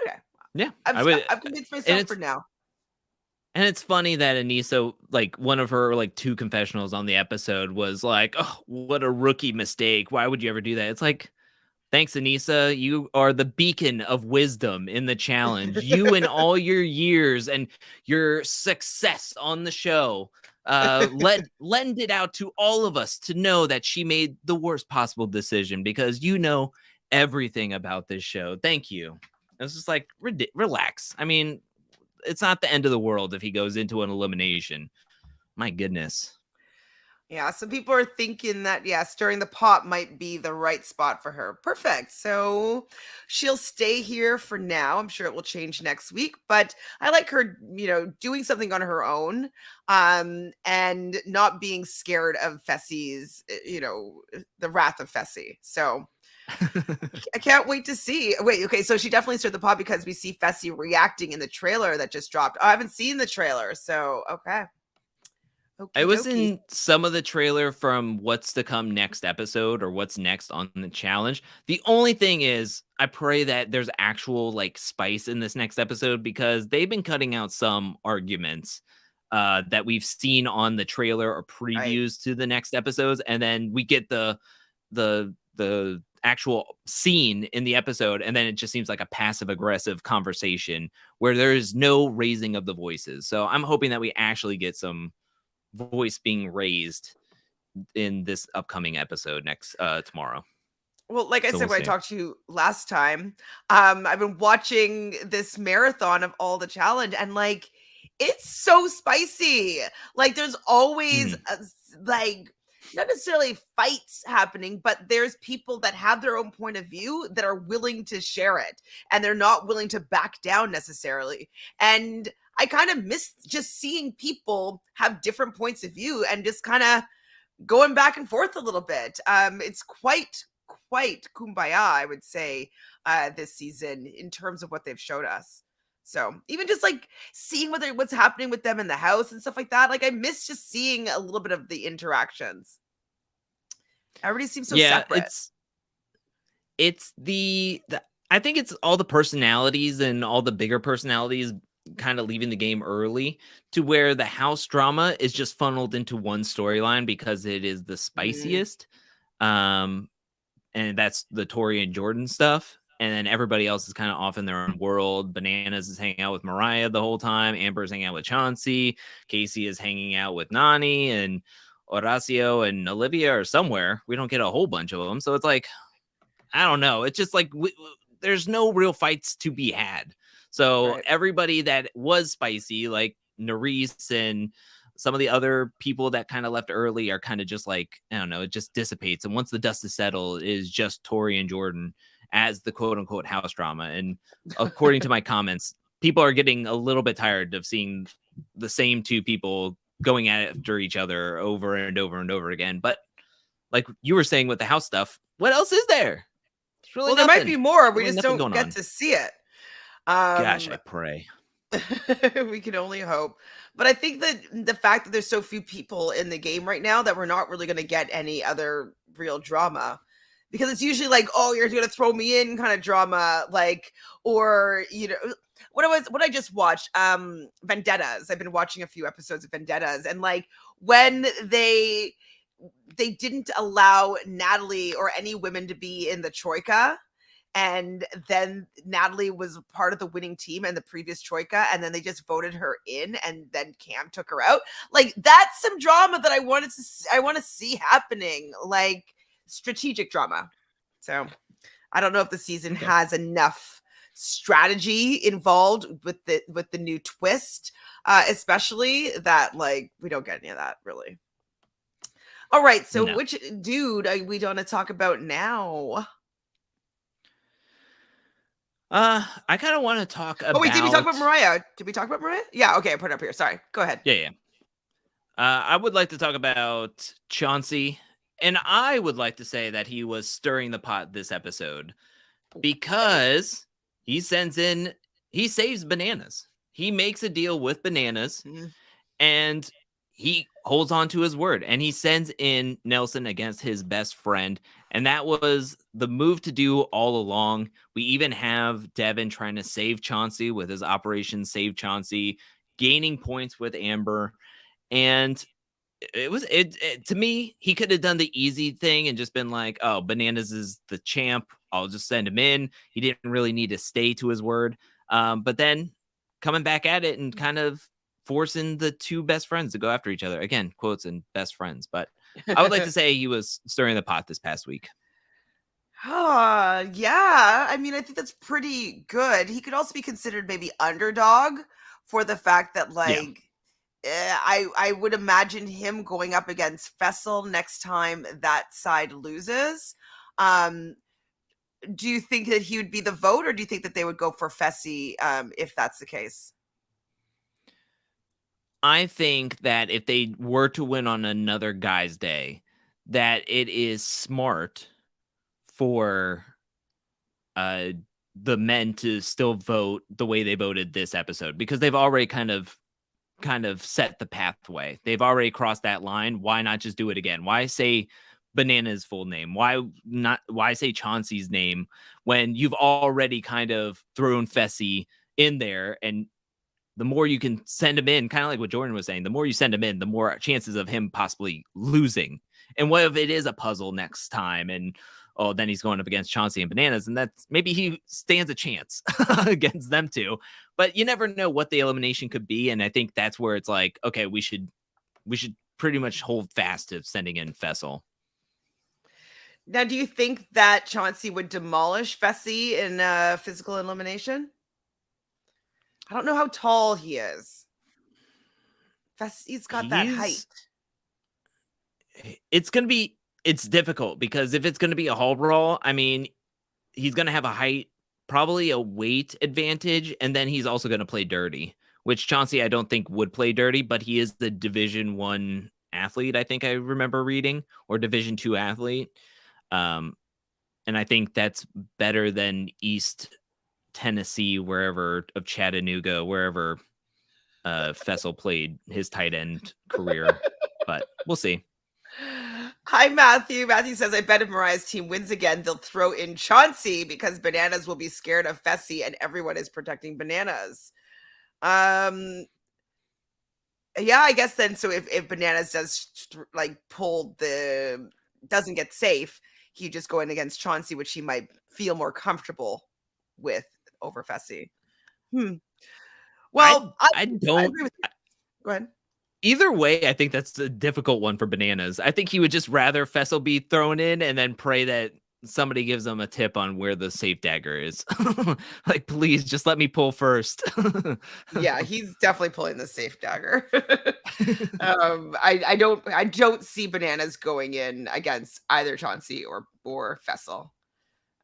A: Okay.
B: Yeah,
A: I've
B: I would,
A: I've convinced
B: and
A: myself for now.
B: it's funny that Anissa, like one of her like 2 confessionals on the episode was like, "Oh, what a rookie mistake. Why would you ever do that?" It's like, "Thanks, Anissa. You are the beacon of wisdom in the challenge. You and all your years and your success on the show lend it out to all of us to know that she made the worst possible decision because you know everything about this show. Thank you." It's just like, relax. I mean, it's not the end of the world if he goes into an elimination. My goodness.
A: Yeah, some people are thinking that, yeah, stirring the pot might be the right spot for her. Perfect. So she'll stay here for now. I'm sure it will change next week, but I like her, doing something on her own, and not being scared of Fessy's, the wrath of Fessy. So I can't wait to see. Wait, okay, so she definitely stirred the pot because we see Fessy reacting in the trailer that just dropped. Oh, I haven't seen the trailer, so okay.
B: I
A: Okie
B: was
A: dokie.
B: in some of the trailer from what's to come next episode or what's next on the challenge. The only thing is, I pray that there's actual like spice in this next episode because they've been cutting out some arguments that we've seen on the trailer or
A: Right.
B: previews to the next episodes, and then we get the actual scene in the episode, and then it just seems like a passive aggressive conversation where there is no raising of the voices. So I'm hoping that we actually get some voice being raised in this upcoming episode next tomorrow.
A: Well, like I
B: So
A: said
B: we'll
A: when I
B: see.
A: talked to you last time, I've been watching this marathon of all the challenge, and like it's so spicy. Like there's always
B: Mhm.
A: like not necessarily fights happening, but there's people that have their own point of view that are willing to share it, and they're not willing to back down necessarily. And I kind of miss just seeing people have different points of view and just kind of going back and forth a little bit. It's quite kumbaya, I would say, this season in terms of what they've showed us. So even just like seeing what's happening with them in the house and stuff like that, like I miss just seeing a little bit of the interactions. Everybody seems so
B: Yeah,
A: separate.
B: it's the I think it's all the personalities and all the bigger personalities kind of leaving the game early to where the house drama is just funneled into one storyline because it is the
A: Mm,
B: spiciest. Um, and that's the Tori and Jordan stuff. And then everybody else is kind of off in their own world. Bananas is hanging out with Mariah the whole time. Amber's hanging out with Chauncey. Casey is hanging out with Nani, and Horacio and Olivia are somewhere. We don't get a whole bunch of them. So it's like, I don't know. It's just like there's no real fights to be had. So
A: right.
B: everybody that was spicy, like Nerys and some of the other people that kind of left early, are kind of just like, I don't know, it just dissipates. And once the dust is settled, it is just Tori and Jordan as the quote unquote house drama. And according to my comments, people are getting a little bit tired of seeing the same two people going after each other over and over and over again. But like you were saying with the house stuff, what else is there? It's really
A: Well, there might
B: nothing.
A: be more. We
B: Really
A: just
B: nothing
A: don't
B: going
A: get
B: on.
A: to see it.
B: Gosh,
A: Um,
B: I pray.
A: we can only hope. But I think that the fact that there's so few people in the game right now that we're not really going to get any other real drama. Because it's usually like, oh, you're going to throw me in kind of drama, like, or what I just watched, Vendettas. I've been watching a few episodes of Vendettas, and like when they didn't allow Natalie or any women to be in the troika, and then Natalie was part of the winning team and the previous troika, and then they just voted her in, and then Cam took her out. Like that's some drama that I want to see happening, like strategic drama. So I don't know if the season
B: Okay.
A: has enough strategy involved with the new twist, especially that like we don't get any of that really. All right, so
B: No.
A: which dude are we going to talk about now?
B: I kind of want to talk
A: Oh wait, did we talk about
B: about.
A: Mariah? Did we talk about Mariah? Yeah, okay, I put it up here. Sorry. Go ahead.
B: Yeah, yeah. I would like to talk about Chauncey, and I would like to say that he was stirring the pot this episode
A: Okay.
B: because he sends in, he saves Bananas. He makes a deal with Bananas,
A: Mhm.
B: and he holds on to his word, and he sends in Nelson against his best friend. And that was the move to do all along. We even have Devin trying to save Chauncey with his Operation Save Chauncey, gaining points with Amber. And it to me, he could have done the easy thing and just been like, oh, Bananas is the champ, I'll just send him in. He didn't really need to stay to his word. But then coming back at it and kind of forcing the two best friends to go after each other, again, quotes and best friends. But I would like to say he was stirring the pot this past week.
A: Yeah. I mean, I think that's pretty good. He could also be considered maybe underdog for the fact that
B: Yeah.
A: like I would imagine him going up against Fessel next time that side loses. Um, do you think that he would be the vote, or do you think that they would go for Fessy if that's the case?
B: I think that if they were to win on another guy's day, that it is smart for uh the men to still vote the way they voted this episode, because they've already kind of set the pathway. They've already crossed that line. Why not just do it again? Why say Banana's full name? Why say Chauncey's name when you've already kind of thrown Fessy in there? And the more you can send him in, kind of like what Jordan was saying, the more you send him in, the more chances of him possibly losing. And what if it is a puzzle next time? And oh, then he's going up against Chauncey and Bananas, and that's maybe he stands a chance against them two. But you never know what the elimination could be. And I think that's where it's like, okay, we should pretty much hold fast to sending in Fessel.
A: Now, do you think that Chauncey would demolish Fessy in physical elimination? I don't know how tall he is. Fessy's got that height.
B: He's it's difficult because if it's gonna be a hall brawl, I mean, he's gonna have a height, probably a weight advantage, and then he's also gonna play dirty, which Chauncey I don't think would play dirty, but he is the Division 1 athlete, I think I remember reading, or Division 2 athlete. Um, and I think that's better than East Tennessee, wherever of Chattanooga, wherever Fessel played his tight end career. But we'll see.
A: Hi, Matthew. Matthew says, I bet if Mariah's team wins again, they'll throw in Chauncey because Bananas will be scared of Fessy and everyone is protecting Bananas. Yeah, I guess then. So if Bananas does like doesn't get safe, he just go in against Chauncey, which he might feel more comfortable with over Fessy.
B: I
A: Well, I
B: I
A: I
B: don't
A: agree with you. Go ahead.
B: either way, I think that's a difficult one for Bananas. I think he would just rather Fessel be thrown in and then pray that somebody gives him a tip on where the safe dagger is. Like, please just let me pull first.
A: Yeah, he's definitely pulling the safe dagger. I don't see Bananas going in against either Chauncey or Fessel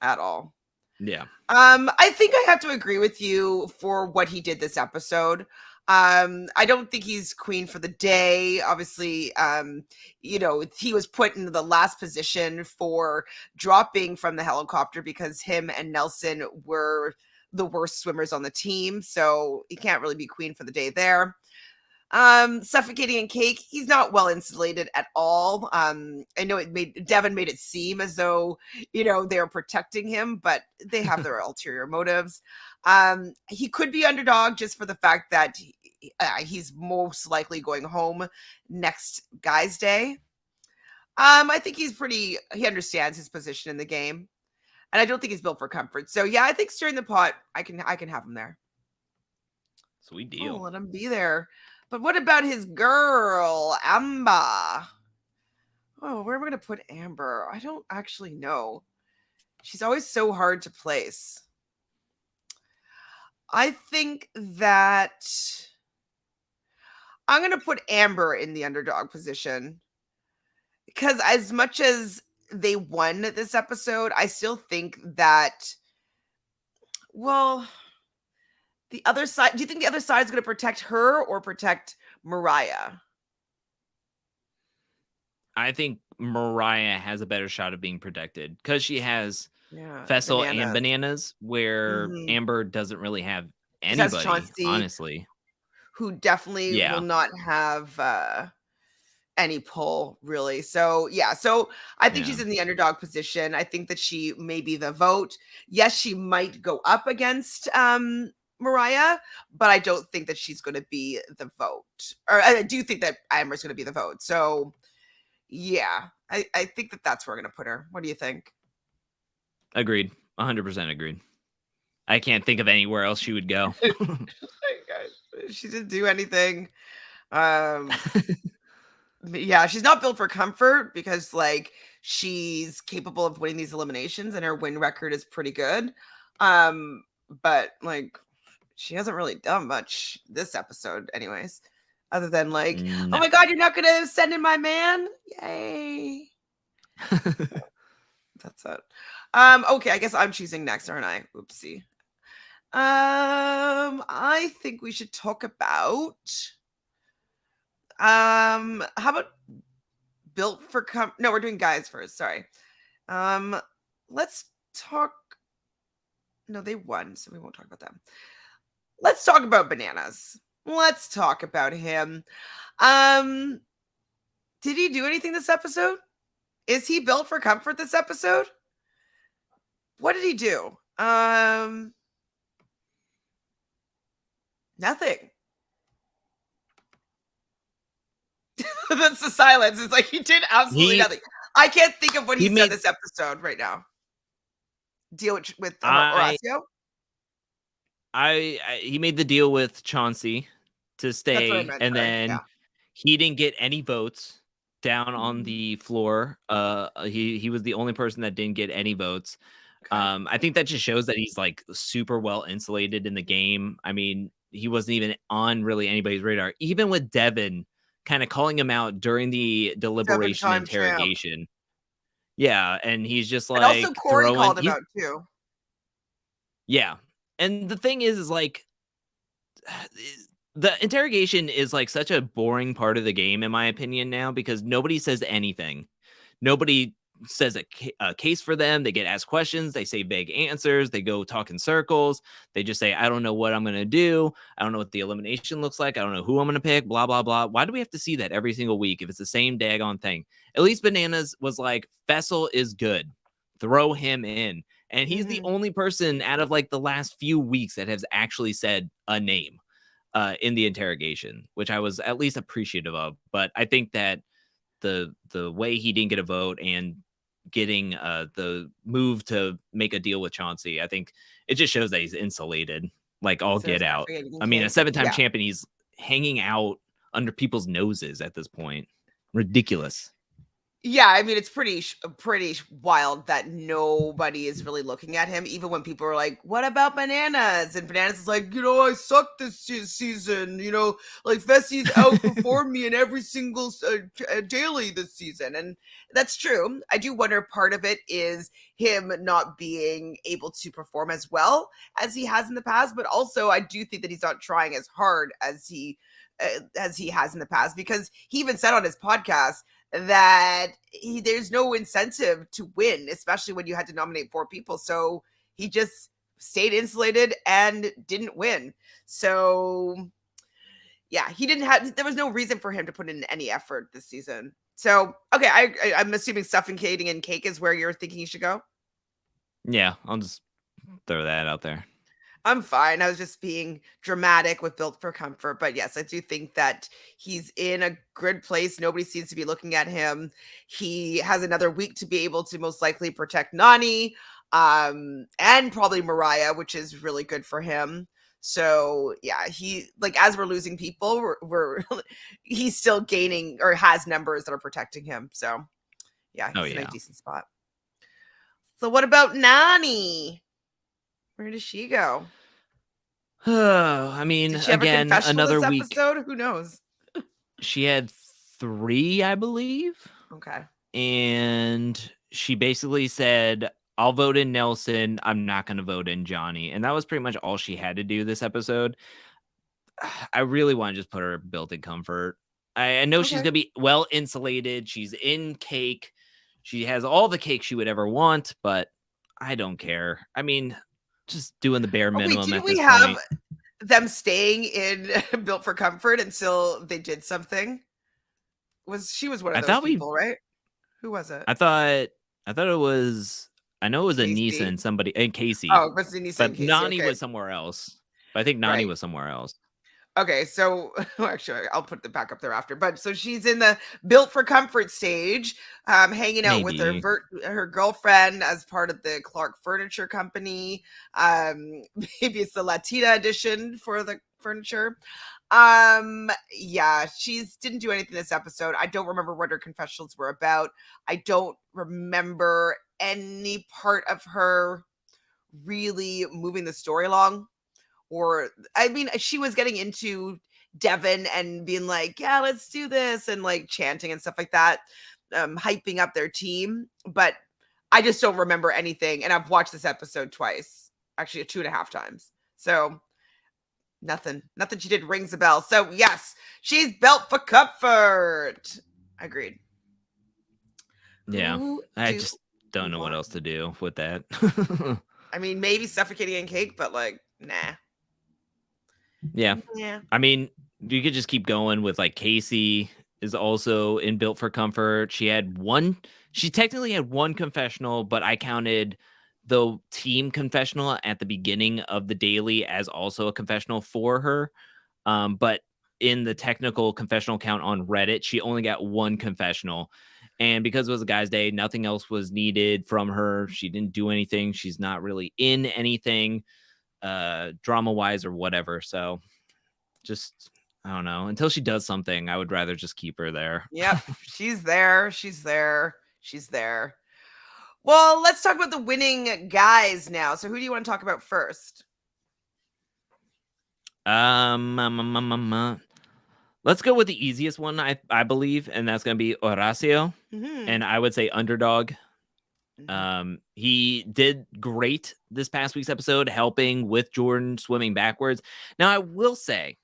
A: at all.
B: Yeah.
A: I think I have to agree with you for what he did this episode. I don't think he's queen for the day. Obviously, he was put into the last position for dropping from the helicopter because him and Nelson were the worst swimmers on the team. So he can't really be queen for the day there. Suffocating and Cake, he's not well insulated at all. I know Devin made it seem as though, they're protecting him, but they have their ulterior motives. He could be underdog just for the fact that he's most likely going home next guys day. I think he understands his position in the game, and I don't think he's built for comfort. So yeah, I think stirring the pot, I can have him there.
B: Sweet
A: Oh,
B: deal.
A: let him be there. But what about his girl, Amber? Oh, where am I going to put Amber? I don't actually know. She's always so hard to place. I think that I'm going to put Amber in the underdog position because as much as they won this episode, I still think that, well, the other side, do you think the other side is going to protect her or protect Mariah?
B: I think Mariah has a better shot of being protected because she has
A: Yeah,
B: Fessel and
A: Bananas.
B: Bananas, where
A: Mhm.
B: Amber doesn't really have
A: Just has
B: anybody,
A: Chauncey,
B: honestly.
A: who definitely will
B: Yeah.
A: not have any pull, really. So yeah, so I think
B: Yeah.
A: she's in the underdog position. I think that she may be the vote. Yes, she might go up against Mariah, but I don't think that she's going to be the vote. Or I do think that Amber's going to be the vote. So yeah, I think that that's where we're going to put her. What do you think?
B: Agreed. 100% agreed. I can't think of anywhere else she would go.
A: She didn't do anything. Um, yeah, she's not built for comfort because she's capable of winning these eliminations and her win record is pretty good. But she hasn't really done much this episode anyways. Other than oh
B: No.
A: my god, you're not gonna send in my man? Yay. That's it. Okay, I guess I'm choosing next, aren't I? Oopsie. I think we should talk about how about built for no, we're doing guys first, sorry. Let's talk. No, they won, so we won't talk about them. Let's talk about Bananas. Let's talk about him. Did he do anything this episode? Is he built for comfort this episode? What did he do? Nothing. That's the silence. It's like he did absolutely
B: He
A: nothing. I can't think of what
B: he
A: he's done
B: made
A: this episode right now. Deal with
B: I
A: Horacio?
B: he made the deal with Chauncey to
A: That's what I
B: stay,
A: meant,
B: and
A: sorry. Yeah.
B: then he didn't get any votes down on
A: Mhm.
B: the floor. He was the only person that didn't get any votes.
A: Okay.
B: I think that just shows that he's super well insulated in the game. I mean, he wasn't even on really anybody's radar, even with Devin kind of calling him out during the deliberation
A: Seven-time champ.
B: interrogation. Yeah, and he's just
A: And also Corey
B: throwing
A: called him out too.
B: yeah. And the thing is the interrogation is such a boring part of the game in my opinion now because nobody says anything. Nobody says a case for them. They get asked questions. They say vague answers. They go talk in circles. They just say, I don't know what I'm going to do. I don't know what the elimination looks like. I don't know who I'm going to pick, blah, blah, blah. Why do we have to see that every single week if it's the same daggone thing? At least Bananas was like, Fessel is good. Throw him in. And he's the only person out of like the last few weeks that has actually said a name in the interrogation, which I was at least appreciative of. But I think that the way he didn't get a vote and getting the move to make a deal with Chauncey, I think it just shows that he's insulated, like all
A: So
B: get out. I mean, a 7-time champion, he's hanging out under people's noses at this point. Ridiculous.
A: Yeah, I mean, it's pretty wild that nobody is really looking at him, even when people are like, "What about Bananas?" And Bananas is like, "I sucked this season. Like Fessie's outperformed me in every single daily this season," and that's true. I do wonder part of it is him not being able to perform as well as he has in the past, but also I do think that he's not trying as hard as he has in the past, because he even said on his podcast that there's no incentive to win, especially when you had to nominate 4 people. So he just stayed insulated and didn't win. So yeah, there was no reason for him to put in any effort this season. So, okay, I'm assuming suffocating and cake is where you're thinking he should go.
B: Yeah, I'll just throw that out there.
A: I'm fine. I was just being dramatic with Built for Comfort. But yes, I do think that he's in a good place. Nobody seems to be looking at him. He has another week to be able to most likely protect Nani, and probably Mariah, which is really good for him. So yeah, as we're losing people, he's still gaining or has numbers that are protecting him. So yeah, he's in a decent spot. So what about Nani? Where does she go?
B: I mean, again, another
A: this
B: week.
A: Episode? Who knows?
B: She had 3, I believe.
A: Okay.
B: And she basically said, I'll vote in Nelson. I'm not going to vote in Johnny. And that was pretty much all she had to do this episode. I really want to just put her Built in Comfort. I know she's going to be well insulated. She's in cake. She has all the cake she would ever want, but I don't care. I mean, just doing the bare minimum at this point.
A: Them staying in Built for Comfort until they did something? She was one of those people, right? Who was it?
B: I thought it was, I know it was Anissa and Casey.
A: Oh, it was Anissa and Casey.
B: Nani was somewhere else. But I think Nani was somewhere else.
A: Okay, so actually, I'll put it back up there after. But so she's in the Built for Comfort stage, hanging out with her girlfriend as part of the Clark Furniture Company. Maybe it's the Latina edition for the furniture. Yeah, didn't do anything this episode. I don't remember what her confessionals were about. I don't remember any part of her really moving the story along. Or, I mean, she was getting into Devin and being like, yeah, let's do this, and like chanting and stuff like that, hyping up their team. But I just don't remember anything. And I've watched this episode twice, actually 2.5 times. So nothing she did rings a bell. So yes, she's Built for Comfort. Agreed.
B: Yeah, I just don't know what else to do with that.
A: I mean, maybe suffocating in cake, but like, nah.
B: Yeah. I mean, you could just keep going with like Casey is also in Built for Comfort. She technically had one confessional, but I counted the team confessional at the beginning of the daily as also a confessional for her. But in the technical confessional count on Reddit, she only got one confessional. And because it was a guy's day, nothing else was needed from her. She didn't do anything. She's not really in anything drama wise or whatever. So just, I don't know, until she does something, I would rather just keep her there.
A: Yep. She's there. Well, let's talk about the winning guys now. So who do you want to talk about first?
B: Let's go with the easiest one, I believe, and that's going to be Horacio. And I would say underdog. He did great this past week's episode, helping with Jordan swimming backwards. Now, I will say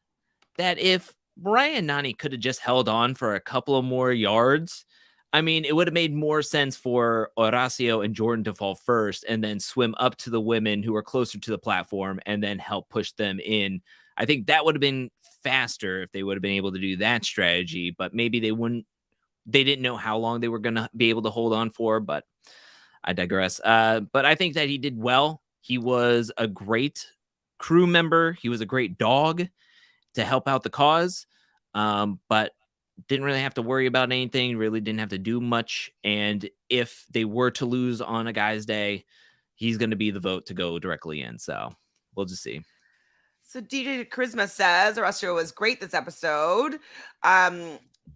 B: that if Mariah and Nani could have just held on for a couple of more yards, I mean, it would have made more sense for Horacio and Jordan to fall first and then swim up to the women who are closer to the platform and then help push them in. I think that would have been faster if they would have been able to do that strategy, but maybe they didn't know how long they were going to be able to hold on for, but I digress. But I think that he did well. He was a great crew member. He was a great dog to help out the cause. But didn't really have to worry about anything, really didn't have to do much. And if they were to lose on a guy's day, he's going to be the vote to go directly in. So we'll just see.
A: So DJ Charisma says Horacio was great this episode.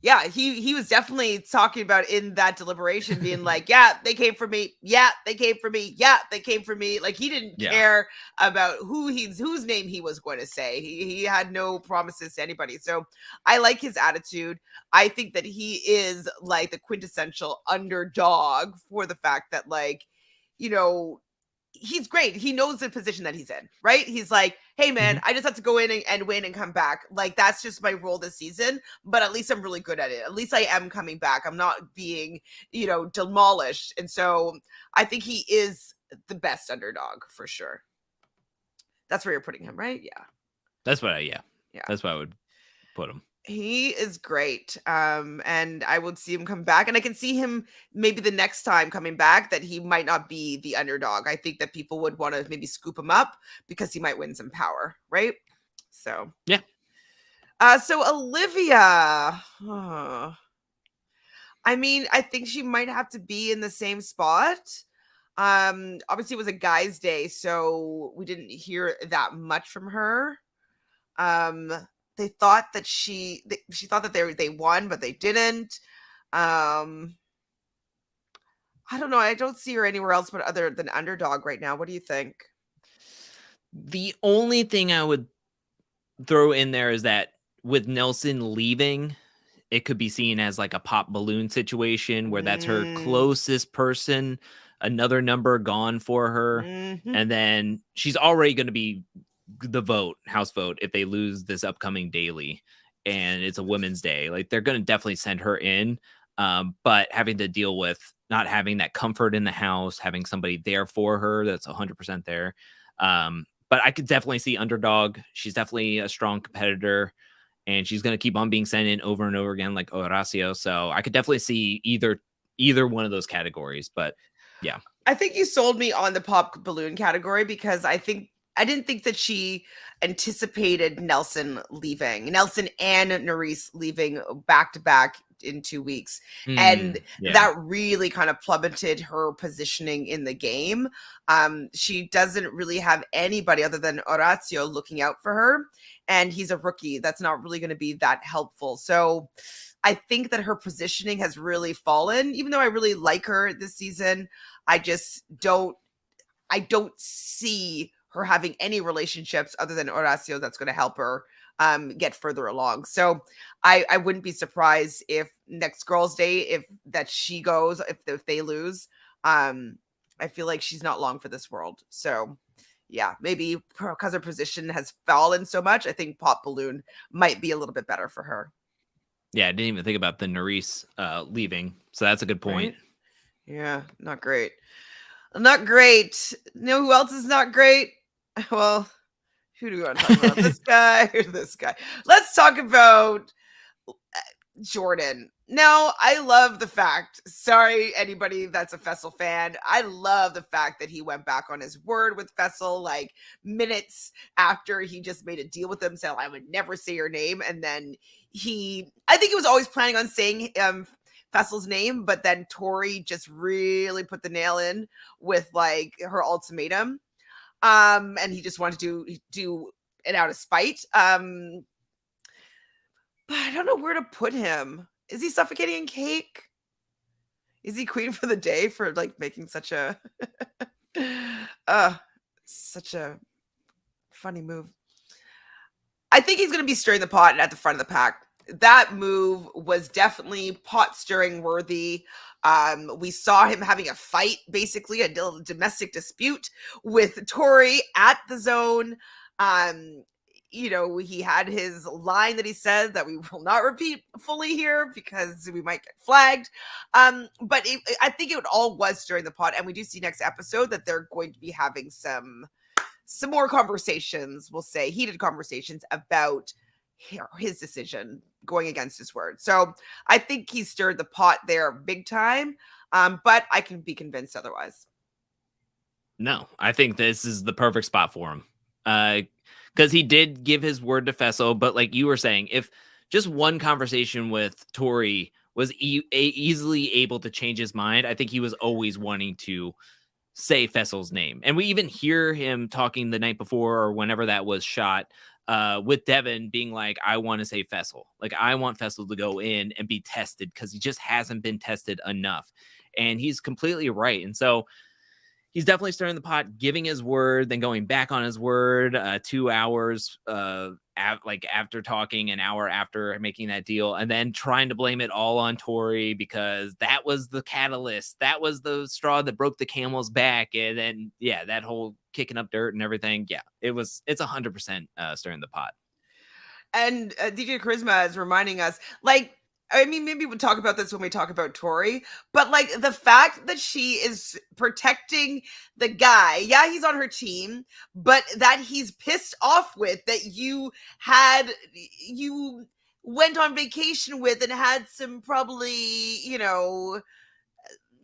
A: Yeah, he was definitely talking about in that deliberation, being like, yeah, they came for me. Yeah, they came for me. Yeah, they came for me. Like, he didn't care about whose name he was going to say. He had no promises to anybody. So I like his attitude. I think that he is like the quintessential underdog for the fact that, like, you know, he's great. He knows the position that he's in, right? He's like, hey man, I just have to go in and win and come back. Like, that's just my role this season, but at least I'm really good at it. At least I am coming back. I'm not being, demolished. And so I think he is the best underdog for sure. That's where you're putting him, right? Yeah.
B: That's what That's why I would put him.
A: He is great. And I would see him come back. And I can see him maybe the next time coming back that he might not be the underdog. I think that people would want to maybe scoop him up because he might win some power, right? So,
B: yeah.
A: So Olivia, I mean, I think she might have to be in the same spot. Obviously it was a guy's day, so we didn't hear that much from her. They thought that she thought that they won, but they didn't. I don't know. I don't see her anywhere else but other than underdog right now. What do you think?
B: The only thing I would throw in there is that with Nelson leaving, it could be seen as like a pop balloon situation where that's her closest person, another number gone for her. And then she's already going to be the house vote if they lose this upcoming daily and it's a women's day. Like, they're going to definitely send her in, but having to deal with not having that comfort in the house, having somebody there for her that's 100% there. But I could definitely see underdog. She's definitely a strong competitor, and she's going to keep on being sent in over and over again like Horacio. So I could definitely see either one of those categories. But yeah,
A: I think you sold me on the pop balloon category because I didn't think that she anticipated Nelson and Nerys leaving back to back in 2 weeks. And that really kind of plummeted her positioning in the game. She doesn't really have anybody other than Horacio looking out for her. And he's a rookie. That's not really going to be that helpful. So I think that her positioning has really fallen, even though I really like her this season. I don't see her having any relationships other than Horacio that's going to help her get further along. So I wouldn't be surprised if next girls' day, if she goes, if they lose. I feel like she's not long for this world. So yeah, maybe because her position has fallen so much, I think pop balloon might be a little bit better for her.
B: Yeah, I didn't even think about the Nerys leaving. So that's a good point.
A: Right? Yeah, not great. Not great. Know who else is not great? Well, who do we want to talk about? This guy or this guy? Let's talk about Jordan. Now, I love the fact, sorry, anybody that's a Fessel fan, I love the fact that he went back on his word with Fessel, like minutes after he just made a deal with him, saying, I would never say your name. And then I think he was always planning on saying Fessel's name, but then Tori just really put the nail in with like her ultimatum. And he just wanted to do it out of spite. But I don't know where to put him. Is he suffocating in cake? Is he queen for the day for like making such a funny move? I think he's going to be stirring the pot at the front of the pack. That move was definitely pot stirring worthy. We saw him having a fight, basically a domestic dispute with Tori at the zone. he had his line that he said that we will not repeat fully here because we might get flagged. But I think it all was during the pod, and we do see next episode that they're going to be having some more conversations, we'll say heated conversations about his decision going against his word. So I think he stirred the pot there big time, but I can be convinced otherwise.
B: No, I think this is the perfect spot for him. Because he did give his word to Fessel, but like you were saying, if just one conversation with Tori was easily able to change his mind, I think he was always wanting to say Fessel's name. And we even hear him talking the night before or whenever that was shot with Devin being like, I want to say Fessel. Like, I want Fessel to go in and be tested because he just hasn't been tested enough. And he's completely right. And so he's definitely stirring the pot, giving his word, then going back on his word 2 hours after talking, an hour after making that deal, and then trying to blame it all on Tori because that was the catalyst. That was the straw that broke the camel's back. And then, yeah, that whole kicking up dirt and everything. Yeah, it's 100% stirring the pot.
A: And DJ Charisma is reminding us, like, I mean, maybe we'll talk about this when we talk about Tori, but like the fact that she is protecting the guy, yeah, he's on her team, but that he's pissed off with, that you went on vacation with and had some probably,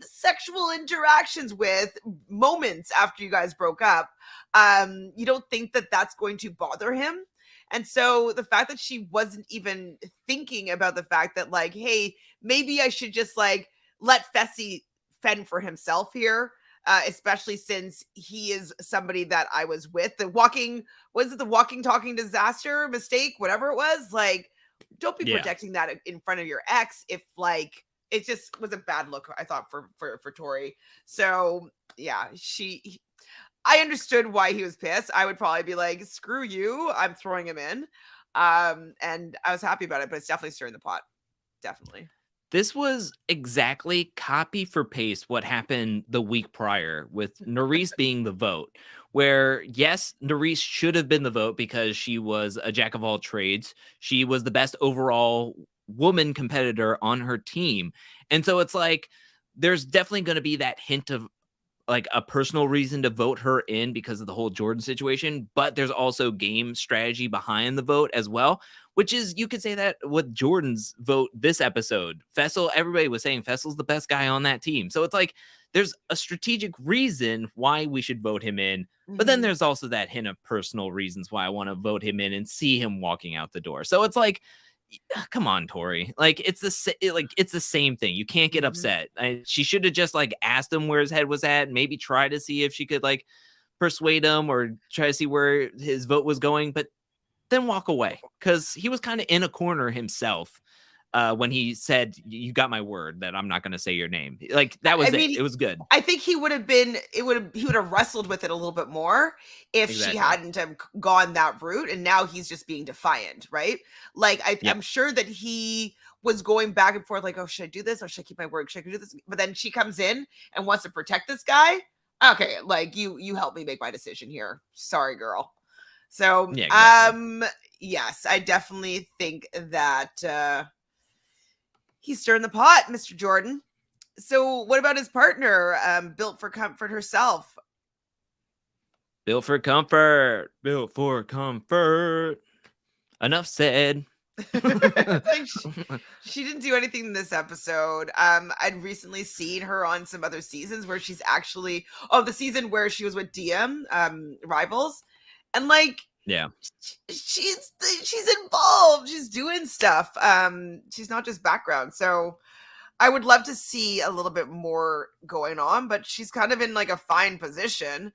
A: sexual interactions with moments after you guys broke up. You don't think that that's going to bother him? And so the fact that she wasn't even thinking about the fact that, like, hey, maybe I should just like let Fessy fend for himself here, especially since he is somebody that I was with. The walking talking disaster mistake, whatever it was. Like, don't be protecting that in front of your ex if like it just was a bad look, I thought, for Tori. So yeah, I understood why he was pissed. I would probably be like, screw you, I'm throwing him in. And I was happy about it, but it's definitely stirring the pot. Definitely.
B: This was exactly copy for paste what happened the week prior with Nerys being the vote, where yes, Nerys should have been the vote because she was a jack of all trades. She was the best overall woman competitor on her team. And so it's like, there's definitely going to be that hint of like a personal reason to vote her in because of the whole Jordan situation, but there's also game strategy behind the vote as well, which is, you could say that with Jordan's vote this episode. Fessel, everybody was saying Fessel's the best guy on that team. So it's like, there's a strategic reason why we should vote him in, but then there's also that hint of personal reasons why I want to vote him in and see him walking out the door. So it's like, come on, Tori. Like, it's the same thing. You can't get upset. She should have just like asked him where his head was at, maybe try to see if she could like persuade him or try to see where his vote was going, but then walk away because he was kind of in a corner himself when he said, "You got my word that I'm not going to say your name." Like, that was it. It was good.
A: I think he would have wrestled with it a little bit more if she hadn't have gone that route. And now he's just being defiant, right? Like, I'm sure that he was going back and forth, like, oh, should I do this or should I keep my word? Should I do this? But then she comes in and wants to protect this guy. Okay, like, you help me make my decision here. Sorry, girl. So, yes, I definitely think that he's stirring the pot, Mr. Jordan. So what about his partner, built for comfort herself?
B: Built for comfort. Built for comfort. Enough said.
A: She didn't do anything in this episode. I'd recently seen her on some other seasons where she's actually the season where she was with DM, Rivals, and like,
B: yeah,
A: she's involved. She's doing stuff. She's not just background. So I would love to see a little bit more going on, but she's kind of in like a fine position.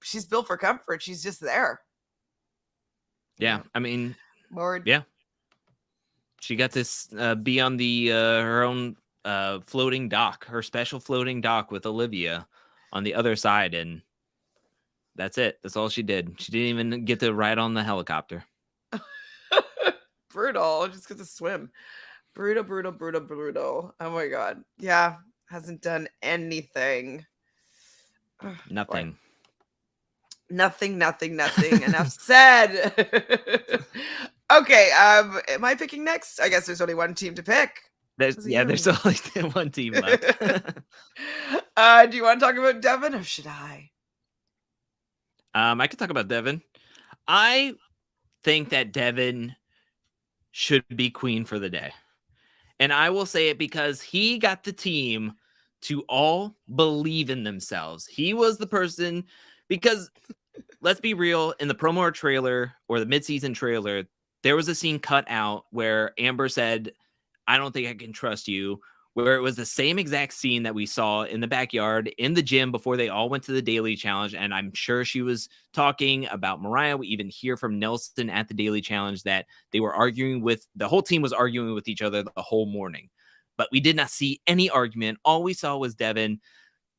A: She's built for comfort. She's just there.
B: Yeah, I mean,
A: Lord.
B: Yeah, she got this be on the her own floating dock, her special floating dock with Olivia on the other side, and that's it. That's all she did. She didn't even get to ride on the helicopter.
A: Brutal. Just get to swim. Brutal. Oh my god. Yeah, hasn't done anything.
B: Nothing.
A: Nothing. Enough said. Okay, am I picking next? I guess there's only one team to pick.
B: There's only one team left.
A: Do you want to talk about Devin or should I?
B: I could talk about Devin. I think that Devin should be queen for the day. And I will say it because he got the team to all believe in themselves. He was the person, because let's be real, in the promo or trailer or the midseason trailer, there was a scene cut out where Amber said, "I don't think I can trust you," where it was the same exact scene that we saw in the backyard in the gym before they all went to the daily challenge. And I'm sure she was talking about Mariah. We even hear from Nelson at the daily challenge that they were arguing with, the whole team was arguing with each other the whole morning. But we did not see any argument. All we saw was Devin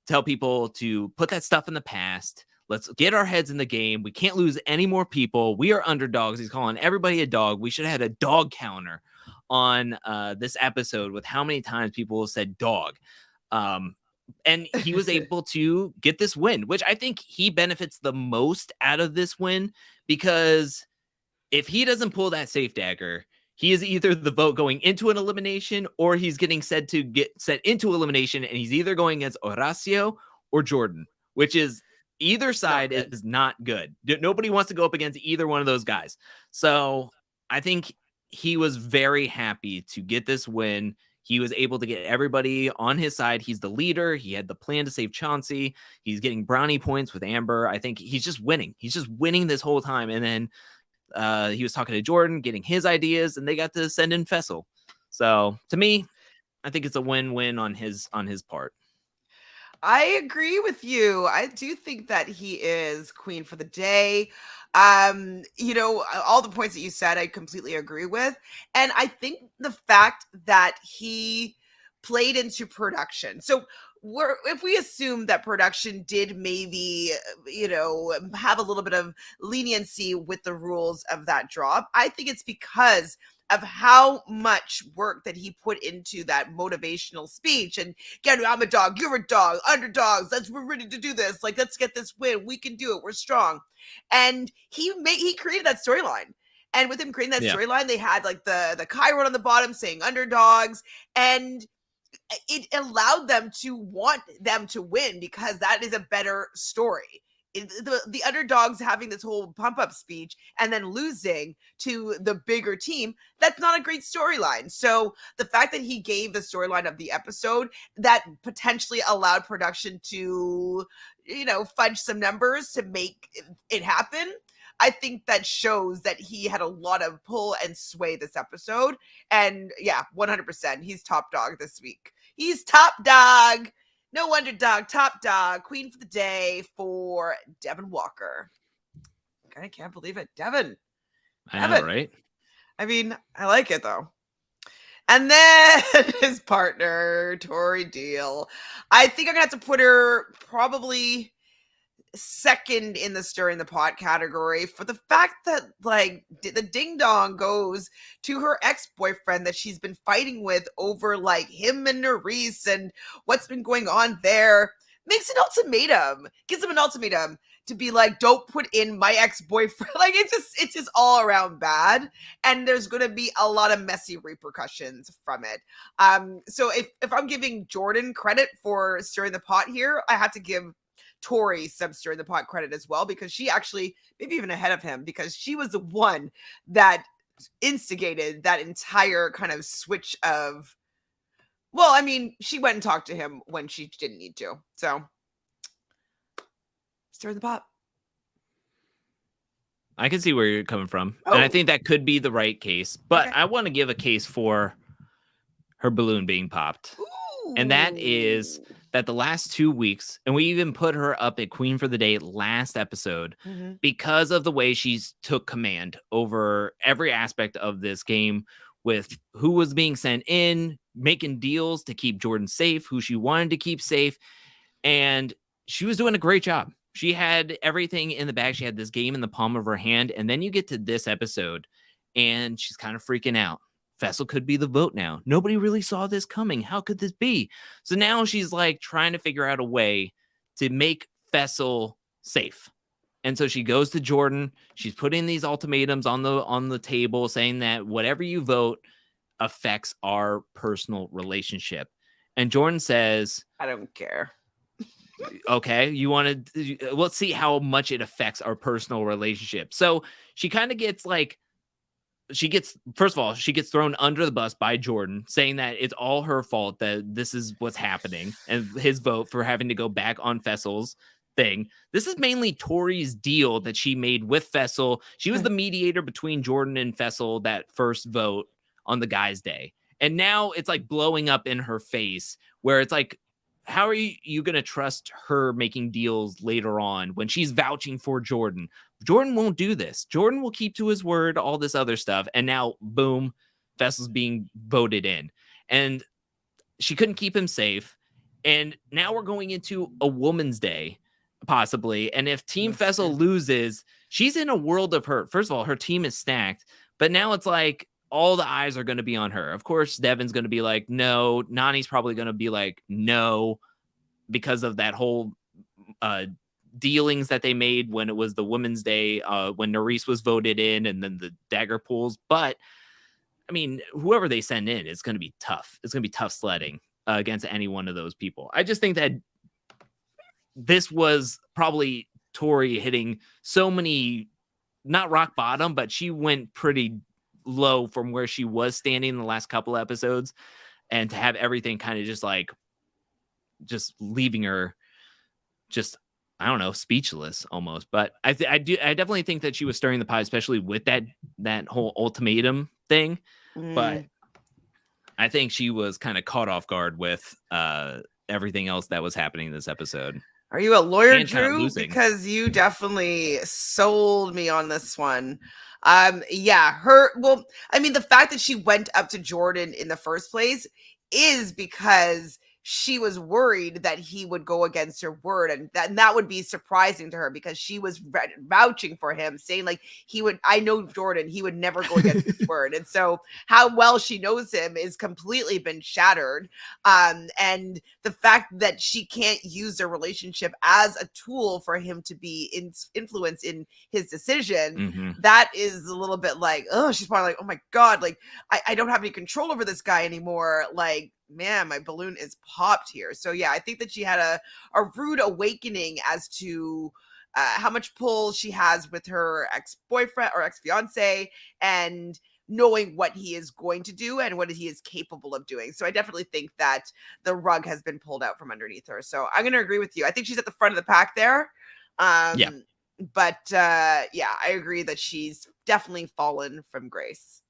B: tell people to put that stuff in the past. Let's get our heads in the game. We can't lose any more people. We are underdogs. He's calling everybody a dog. We should have had a dog counter on this episode with how many times people said dog. And he was able to get this win, which I think he benefits the most out of this win, because if he doesn't pull that safe dagger, he is either the vote going into an elimination or he's getting said to get set into elimination, and he's either going against Horacio or Jordan, which is either side is not good. Nobody wants to go up against either one of those guys. So I think he was very happy to get this win. He was able to get everybody on his side. He's the leader. He had the plan to save Chauncey. He's getting brownie points with Amber. I think he's just winning. He's just winning this whole time. And then he was talking to Jordan, getting his ideas, and they got to send in Fessel. So to me, I think it's a win-win on his part.
A: I agree with you. I do think that he is queen for the day. All the points that you said, I completely agree with. And I think the fact that he played into production. So if we assume that production did maybe, have a little bit of leniency with the rules of that drop, I think it's because of how much work that he put into that motivational speech. And again, I'm a dog, you're a dog, underdogs, we're ready to do this. Like, let's get this win. We can do it. We're strong. And he created that storyline. And with him creating that storyline, they had like the Chiron on the bottom saying underdogs, and it allowed them to want them to win because that is a better story. The underdogs having this whole pump up speech and then losing to the bigger team, that's not a great storyline. So the fact that he gave the storyline of the episode that potentially allowed production to, fudge some numbers to make it happen, I think that shows that he had a lot of pull and sway this episode. And yeah, 100%. He's top dog this week. He's top dog. No underdog, top dog, queen for the day for Devin Walker. I can't believe it. Devin.
B: I know, right?
A: I mean, I like it though. And then his partner, Tori Deal. I think I'm going to have to put her probably second in the stirring the pot category for the fact that like the ding dong goes to her ex-boyfriend that she's been fighting with over like him and Nerys and what's been going on there. Makes an ultimatum, gives him an ultimatum to be like, don't put in my ex-boyfriend. Like it's just all around bad, and there's going to be a lot of messy repercussions from it. So if I'm giving Jordan credit for stirring the pot here, I have to give Tori some stirring the pot credit as well, because she actually, maybe even ahead of him, because she was the one that instigated that entire kind of switch of, well, I mean, she went and talked to him when she didn't need to. So, stir the pot.
B: I can see where you're coming from. And I think that could be the right case. But I want to give a case for her balloon being popped. Ooh. And that is that the last 2 weeks, and we even put her up at Queen for the Day last episode, because of the way she's took command over every aspect of this game, with who was being sent in, making deals to keep Jordan safe, who she wanted to keep safe. And she was doing a great job. She had everything in the bag. She had this game in the palm of her hand. And then you get to this episode and she's kind of freaking out. Fessel could be the vote now. Nobody really saw this coming. How could this be? So now she's like trying to figure out a way to make Fessel safe. And so she goes to Jordan. She's putting these ultimatums on the table, saying that whatever you vote affects our personal relationship. And Jordan says,
A: I don't care.
B: okay, you want to, let's see how much it affects our personal relationship. So she kind of gets like, first of all, she gets thrown under the bus by Jordan, saying that it's all her fault that this is what's happening, and his vote for having to go back on Fessel's thing. This is mainly Tori's deal that she made with Fessel. She was the mediator between Jordan and Fessel that first vote on the guys' day. And now it's like blowing up in her face, where it's like, how are you going to trust her making deals later on when she's vouching for Jordan? Jordan won't do this. Jordan will keep to his word, all this other stuff. And now, boom, Fessel's being voted in. And she couldn't keep him safe. And now we're going into a woman's day, possibly. And if Team Fessel loses, she's in a world of hurt. First of all, her team is stacked. But now it's like all the eyes are going to be on her. Of course, Devin's going to be like, no. Nani's probably going to be like, no, because of that whole dealings that they made when it was the Women's Day, when Nerys was voted in, and then the dagger pools. But I mean, whoever they send in, it's going to be tough. It's going to be tough sledding against any one of those people. I just think that this was probably Tori hitting so many, not rock bottom, but she went pretty low from where she was standing in the last couple episodes, and to have everything kind of just leaving her just, I don't know, speechless almost. But I definitely think that she was stirring the pot, especially with that whole ultimatum thing. But I think she was kind of caught off guard with everything else that was happening in this episode.
A: Are you a lawyer,
B: And kind of
A: Drew?
B: losing.
A: Because you definitely sold me on this one. Yeah, well, I mean, the fact that she went up to Jordan in the first place is because she was worried that he would go against her word, and that would be surprising to her, because she was vouching for him, saying like, I know Jordan, he would never go against his word. And so how well she knows him is completely been shattered. And the fact that she can't use their relationship as a tool for him to be influence in his decision, that is a little bit like, oh, she's probably like, oh my God, like I don't have any control over this guy anymore. Like, man, my balloon is popped here. So yeah, I think that she had a rude awakening as to how much pull she has with her ex-boyfriend or ex-fiance, and knowing what he is going to do and what he is capable of doing. So I definitely think that the rug has been pulled out from underneath her. So I'm going to agree with you. I think she's at the front of the pack there.
B: Yeah.
A: But yeah, I agree that she's definitely fallen from grace.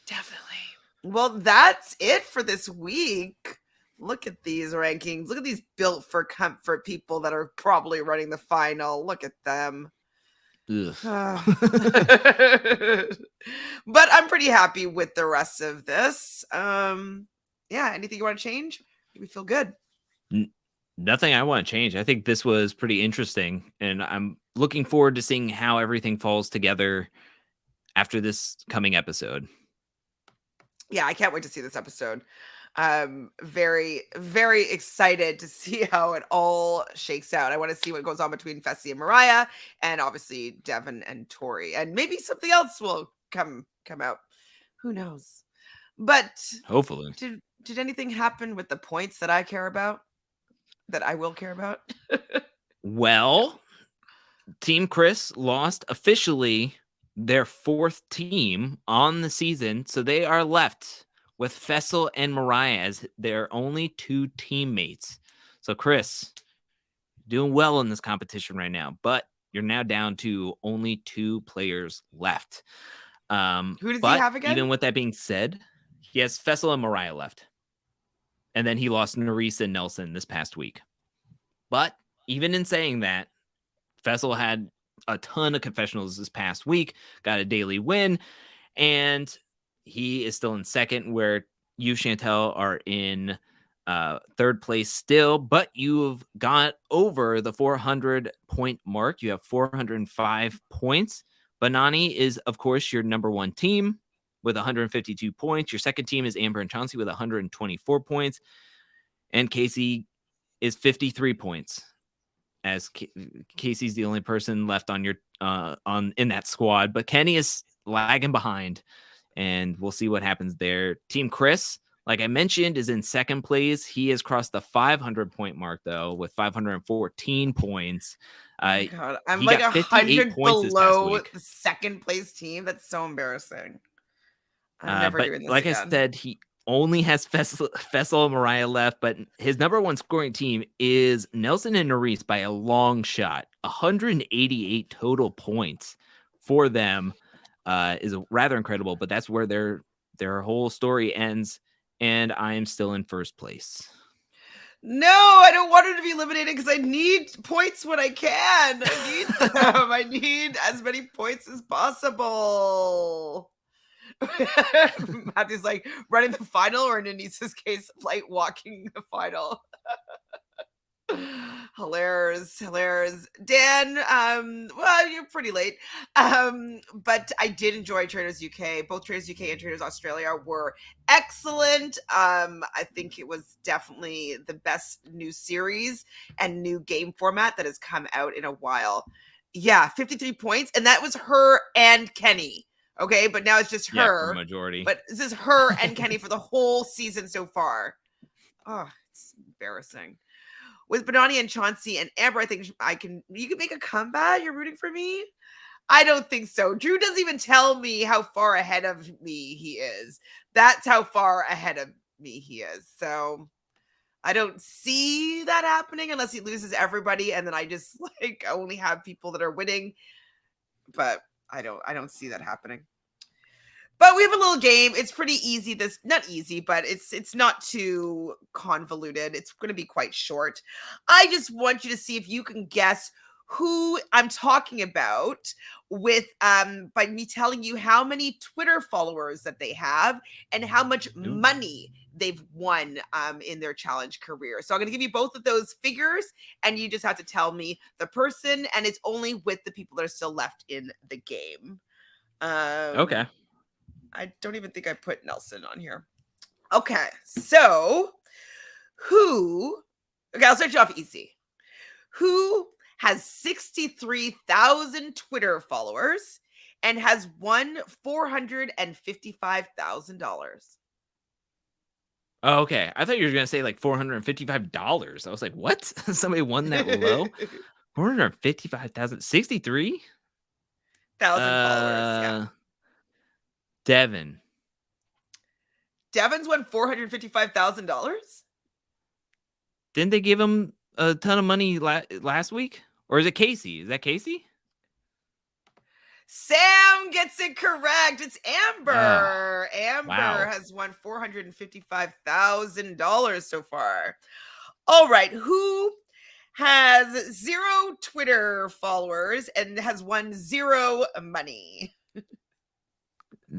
A: Definitely. Well, that's it for this week. Look at these rankings. Look at these built for comfort people that are probably running the final. Look at them. But I'm pretty happy with the rest of this. Yeah, anything you want to change? We feel good.
B: Nothing I want to change. I think this was pretty interesting, and I'm looking forward to seeing how everything falls together after this coming episode.
A: Yeah, I can't wait to see this episode. Very, very excited to see how it all shakes out. I want to see what goes on between Fessy and Mariah, and obviously Devin and Tori, and maybe something else will come out. Who knows? But
B: hopefully,
A: did anything happen with the points that I care about? That I will care about?
B: Well, Team Chris lost officially their fourth team on the season, so they are left with Fessel and Mariah as their only two teammates. So Chris, doing well in this competition right now, but you're now down to only two players left.
A: Who does he have again?
B: Even with that being said, he has Fessel and Mariah left. And then he lost Nerys and Nelson this past week. But even in saying that, Fessel had a ton of confessionals this past week, got a daily win, and he is still in second, where you, Chantele, are in third place still, but you've got over the 400 point mark. You have 405 points. Banani is, of course, your number one team with 152 points. Your second team is Amber and Chauncey with 124 points. And Casey is 53 points. as Casey's the only person left on your in that squad, but Kenny is lagging behind, and we'll see what happens there. Team Chris, like I mentioned, is in second place. He has crossed the 500 point mark though with 514 points.
A: Oh my God, I'm
B: He
A: like
B: got 58
A: 100
B: points this past
A: below
B: week.
A: the second place team. That's so embarrassing. I'm never
B: But
A: doing this
B: like
A: again.
B: I said, he only has Fessel and Mariah left, but his number one scoring team is Nelson and Nerys by a long shot. 188 total points for them is rather incredible, but that's where their whole story ends, and I am still in first place.
A: No, I don't want her to be eliminated because I need points when I can. I need them. I need as many points as possible. Matthew's like running the final, or in Anissa's case, like walking the final. Hilarious. Dan, well, you're pretty late. But I did enjoy Traders UK. Both Traders UK and Traders Australia were excellent. I think it was definitely the best new series and new game format that has come out in a while. Yeah, 53 points, and that was her and Kenny. Okay, but now it's just her.
B: Yeah, for majority.
A: But this is her and Kenny for the whole season so far. Oh, it's embarrassing. With Benani and Chauncey and Amber, I think you can make a comeback. You're rooting for me? I don't think so. Drew doesn't even tell me how far ahead of me he is. That's how far ahead of me he is. So I don't see that happening unless he loses everybody, and then I just like only have people that are winning. But I don't see that happening. But we have a little game. It's pretty easy. Not easy, but it's not too convoluted. It's going to be quite short. I just want you to see if you can guess who I'm talking about with by me telling you how many Twitter followers that they have and how much money they've won in their challenge career. So I'm going to give you both of those figures, and you just have to tell me the person, and it's only with the people that are still left in the game.
B: Okay.
A: I don't even think I put Nelson on here. Okay, so okay, I'll start you off easy. Who has 63,000 Twitter followers and has won $455,000?
B: Oh, okay. I thought you were going to say like $455. I was like, what? Somebody won that low? 455,000, 63,000
A: followers, yeah.
B: Devin.
A: Devin's won $455,000?
B: Didn't they give him a ton of money last week? Or is it Casey? Is that Casey?
A: Sam gets it correct. It's Amber.
B: Wow.
A: Has won $455,000 so far. All right. Who has 0 Twitter followers and has won 0 money?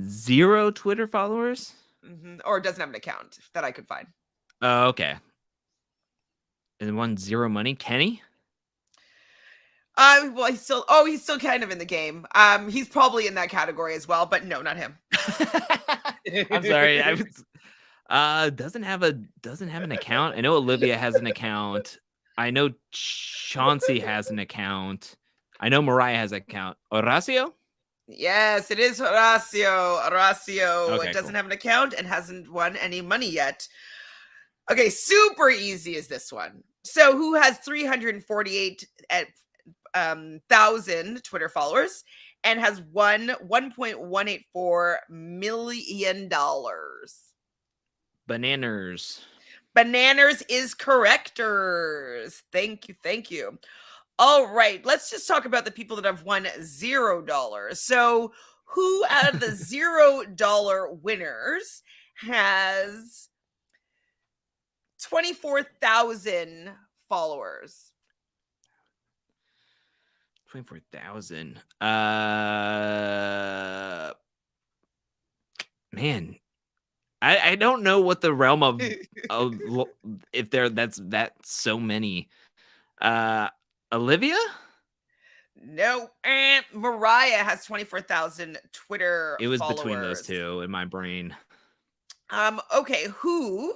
B: 0 Twitter followers?
A: Mm-hmm. Or doesn't have an account that I could find.
B: Oh, okay. And won 0 money? Kenny?
A: Well, he's still kind of in the game. He's probably in that category as well, but no, not him.
B: I'm sorry. I was doesn't have an account. I know Olivia has an account. I know Chauncey has an account. I know Mariah has an account. Horacio?
A: Yes, it is Horacio.
B: Okay,
A: doesn't
B: cool.
A: have an account and hasn't won any money yet. Okay, super easy is this one. So who has 348,000 Twitter followers and has won $1.184 million? Bananas is correctors. Thank you. All right, let's just talk about the people that have won $0. So who out of the $0 winners has 24,000 followers?
B: 24,000. Man, I don't know what the realm of if that's so many. Olivia?
A: No, and Mariah has 24,000 Twitter
B: It was
A: followers.
B: between those two in my brain.
A: Okay, who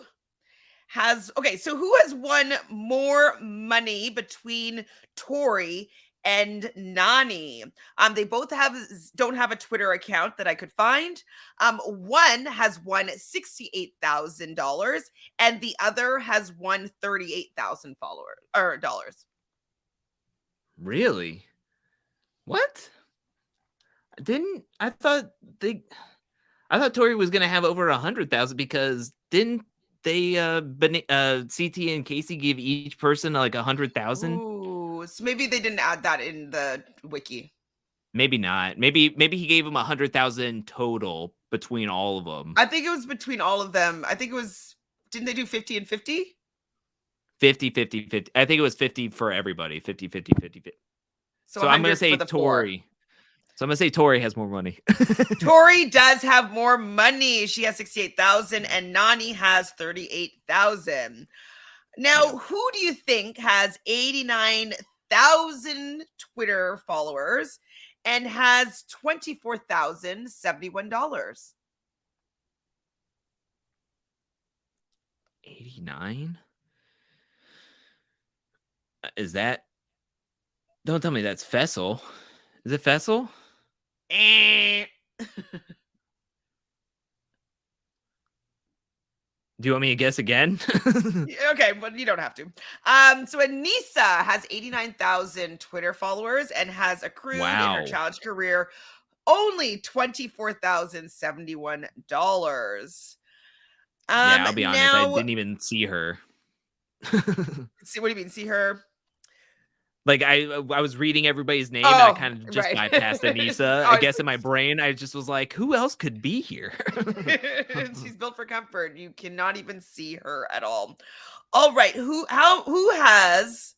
A: so who has won more money between Tori and Nani? They both don't have a Twitter account that I could find. One has won $68,000 and the other has won 38,000 followers or dollars.
B: Really? What? I thought Tori was gonna have over 100,000 because didn't they CT and Casey give each person like 100,000?
A: Ooh, so maybe they didn't add that in the wiki.
B: Maybe not. Maybe he gave them 100,000 total between all of them.
A: I think it was between all of them. I think it was, didn't they do 50 and 50?
B: 50, 50, 50. I think it was 50 for everybody. 50, 50, 50, 50. So I'm going to say Tori. So I'm going to say Tori has more money.
A: Tori does have more money. She has 68,000 and Nani has 38,000. Now, who do you think has 89,000 Twitter followers and has $24,071?
B: 89? Is that? Don't tell me that's Fessel. Is it Fessel? Do you want me to guess again?
A: Okay, but you don't have to. So Anissa has 89,000 Twitter followers and has accrued in her challenge career only $24,071.
B: Yeah, I'll be honest. I didn't even see her.
A: See, what do you mean? See her?
B: Like I was reading everybody's name and I kind of just bypassed Anissa. I guess in my brain, I just was like, who else could be here?
A: She's built for comfort. You cannot even see her at all. All right. Who has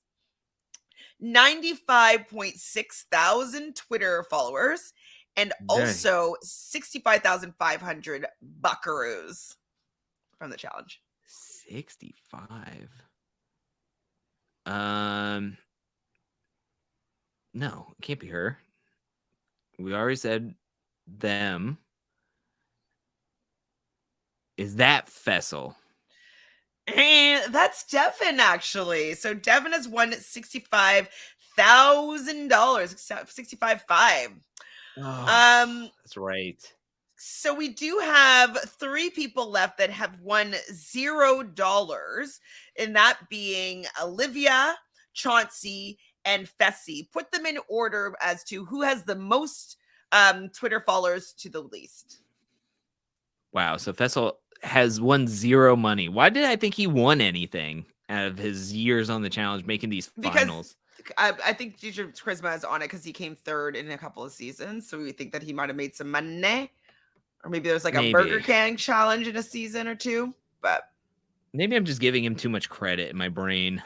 A: 95.6 thousand Twitter followers and also 65,500 buckaroos from the challenge?
B: 65. No, it can't be her. We already said them. Is that Fessel?
A: And that's Devin, actually. So Devin has won $65,000, 65,500.
B: Oh, that's right.
A: So we do have 3 people left that have won $0, and that being Olivia, Chauncey, and Fessy. Put them in order as to who has the most Twitter followers to the least.
B: Wow. So Fessel has won 0 money. Why did I think he won anything out of his years on the challenge making these finals?
A: I think Future Charisma is on it because he came 3rd in a couple of seasons. So we think that he might have made some money. Or maybe there's like a Burger King challenge in a season or 2. But
B: maybe I'm just giving him too much credit in my brain.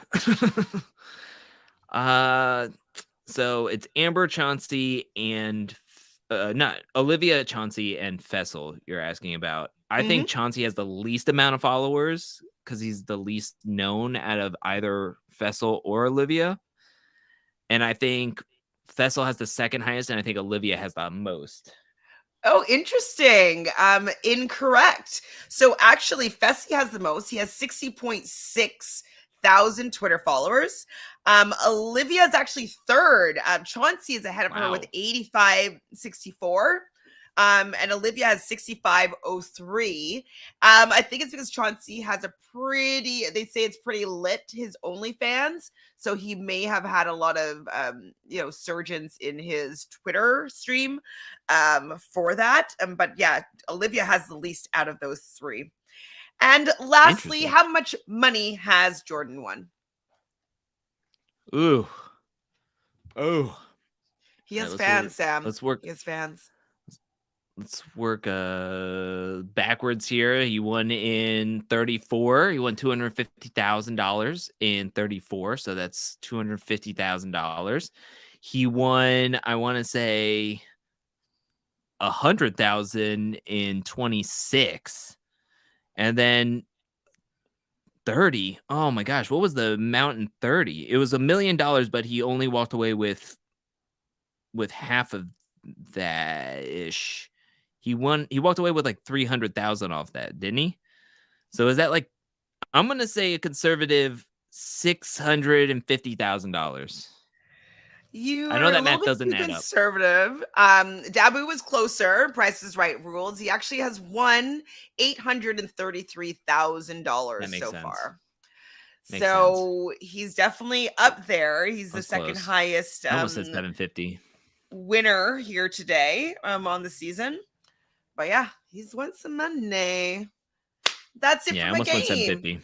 B: So it's Amber, Chauncey, and not Olivia, Chauncey, and Fessel you're asking about. I think Chauncey has the least amount of followers because he's the least known out of either Fessel or Olivia. And I think Fessel has the second highest, and I think Olivia has the most.
A: Oh, interesting. Incorrect. So actually, Fessy has the most. He has 60.6 thousand Twitter followers. Olivia is actually 3rd. Chauncey is ahead of her with 8564. And Olivia has 6503. I think it's because Chauncey has they say it's pretty lit, his OnlyFans. So he may have had a lot of, surgeons in his Twitter stream for that. But yeah, Olivia has the least out of those 3. And lastly, how much money has Jordan won?
B: Ooh. Oh.
A: He has fans, Sam.
B: Let's work.
A: He has fans.
B: Let's work backwards here. He won in 34. He won $250,000 in 34. So that's $250,000. He won, I want to say, 100,000 in 26. And then 30. Oh my gosh, what was the amount in 30? It was $1 million, but he only walked away with half of that ish. He walked away with like 300,000 off that, didn't he? So is that like I'm going to say a conservative $650,000.
A: You
B: I know
A: were a
B: that
A: little
B: math
A: bit
B: doesn't
A: too
B: add up.
A: conservative. Dabu was closer. Price is Right rules. He actually has won $833,000
B: That makes
A: so
B: sense.
A: far.
B: Makes sense.
A: So he's definitely up there. He's
B: That
A: the
B: was
A: second
B: close.
A: highest
B: I almost said 750.
A: winner here today on the season. But yeah, he's won some money. That's it
B: Yeah, I
A: for my
B: almost went
A: game.
B: 750.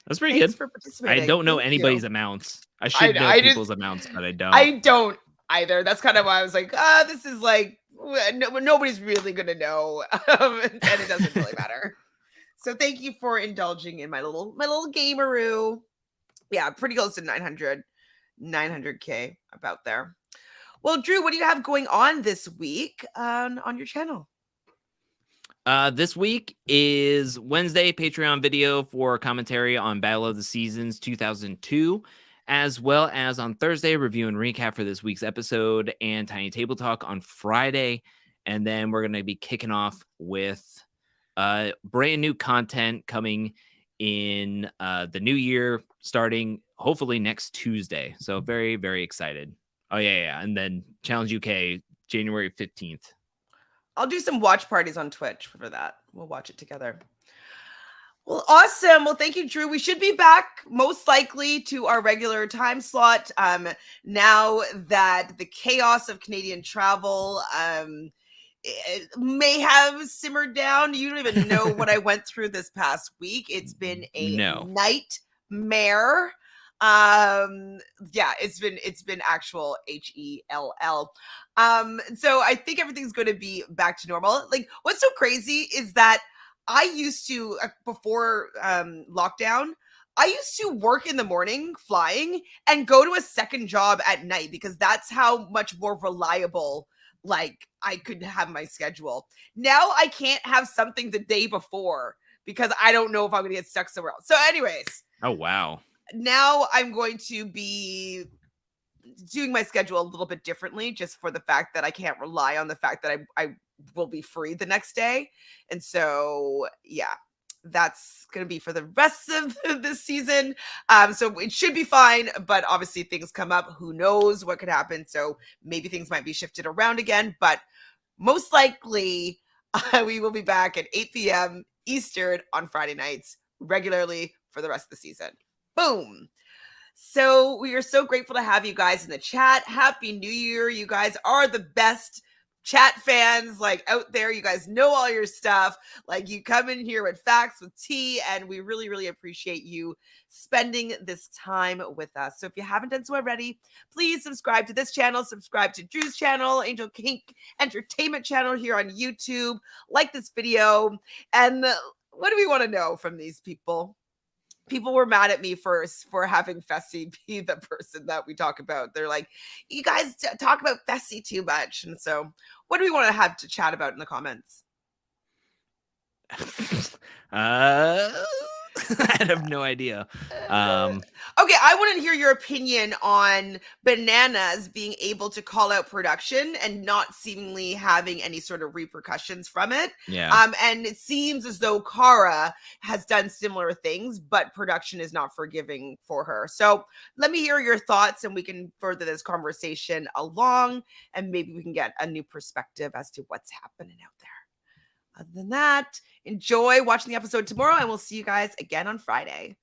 B: That's pretty
A: Thanks
B: good.
A: for
B: I
A: participating.
B: don't know
A: Thank
B: anybody's
A: you.
B: amounts. I should know
A: I did.
B: people's amounts, but I don't.
A: I don't either. That's kind of why I was like, this is like nobody's really gonna know, and it doesn't really matter. So thank you for indulging in my little gameroo. Yeah, pretty close to 900K about there. Well, Drew, what do you have going on this week on your channel?
B: This week is Wednesday Patreon video for commentary on Battle of the Seasons 2002, as well as on Thursday review and recap for this week's episode and Tiny Table Talk on Friday. And then we're going to be kicking off with brand new content coming in the new year, starting hopefully next Tuesday. So very, very excited. Oh, yeah. And then Challenge UK, January 15th.
A: I'll do some watch parties on Twitch for that. We'll watch it together. Well, awesome. Well, thank you, Drew. We should be back most likely to our regular time slot. Now that the chaos of Canadian travel it may have simmered down. You don't even know what I went through this past week. It's been a nightmare. Yeah, it's been actual HELL. So I think everything's going to be back to normal. Like, what's so crazy is that I used to before lockdown, I used to work in the morning flying and go to a second job at night because that's how much more reliable like I could have my schedule. Now I can't have something the day before because I don't know if I'm going to get stuck somewhere else. So anyways,
B: oh wow.
A: Now I'm going to be doing my schedule a little bit differently just for the fact that I can't rely on the fact that I will be free the next day. And so, yeah, that's going to be for the rest of this season. So it should be fine, but obviously things come up. Who knows what could happen? So maybe things might be shifted around again, but most likely we will be back at 8 p.m. Eastern on Friday nights regularly for the rest of the season. Boom. So we are so grateful to have you guys in the chat. Happy New Year. You guys are the best chat fans like out there. You guys know all your stuff. Like, you come in here with facts, with tea, and we really, really appreciate you spending this time with us. So if you haven't done so already, please subscribe to this channel, subscribe to Drew's channel, Angelcake Entertainment channel here on YouTube. Like this video. And what do we want to know from these people? People were mad at me for having Fessy be the person that we talk about. They're like, you guys talk about Fessy too much. And so what do we want to have to chat about in the comments?
B: I have no idea.
A: Okay, I want to hear your opinion on Bananas being able to call out production and not seemingly having any sort of repercussions from it.
B: Yeah.
A: And it seems as though Cara has done similar things, but production is not forgiving for her. So let me hear your thoughts and we can further this conversation along and maybe we can get a new perspective as to what's happening out there. Other than that, enjoy watching the episode tomorrow, and we'll see you guys again on Friday.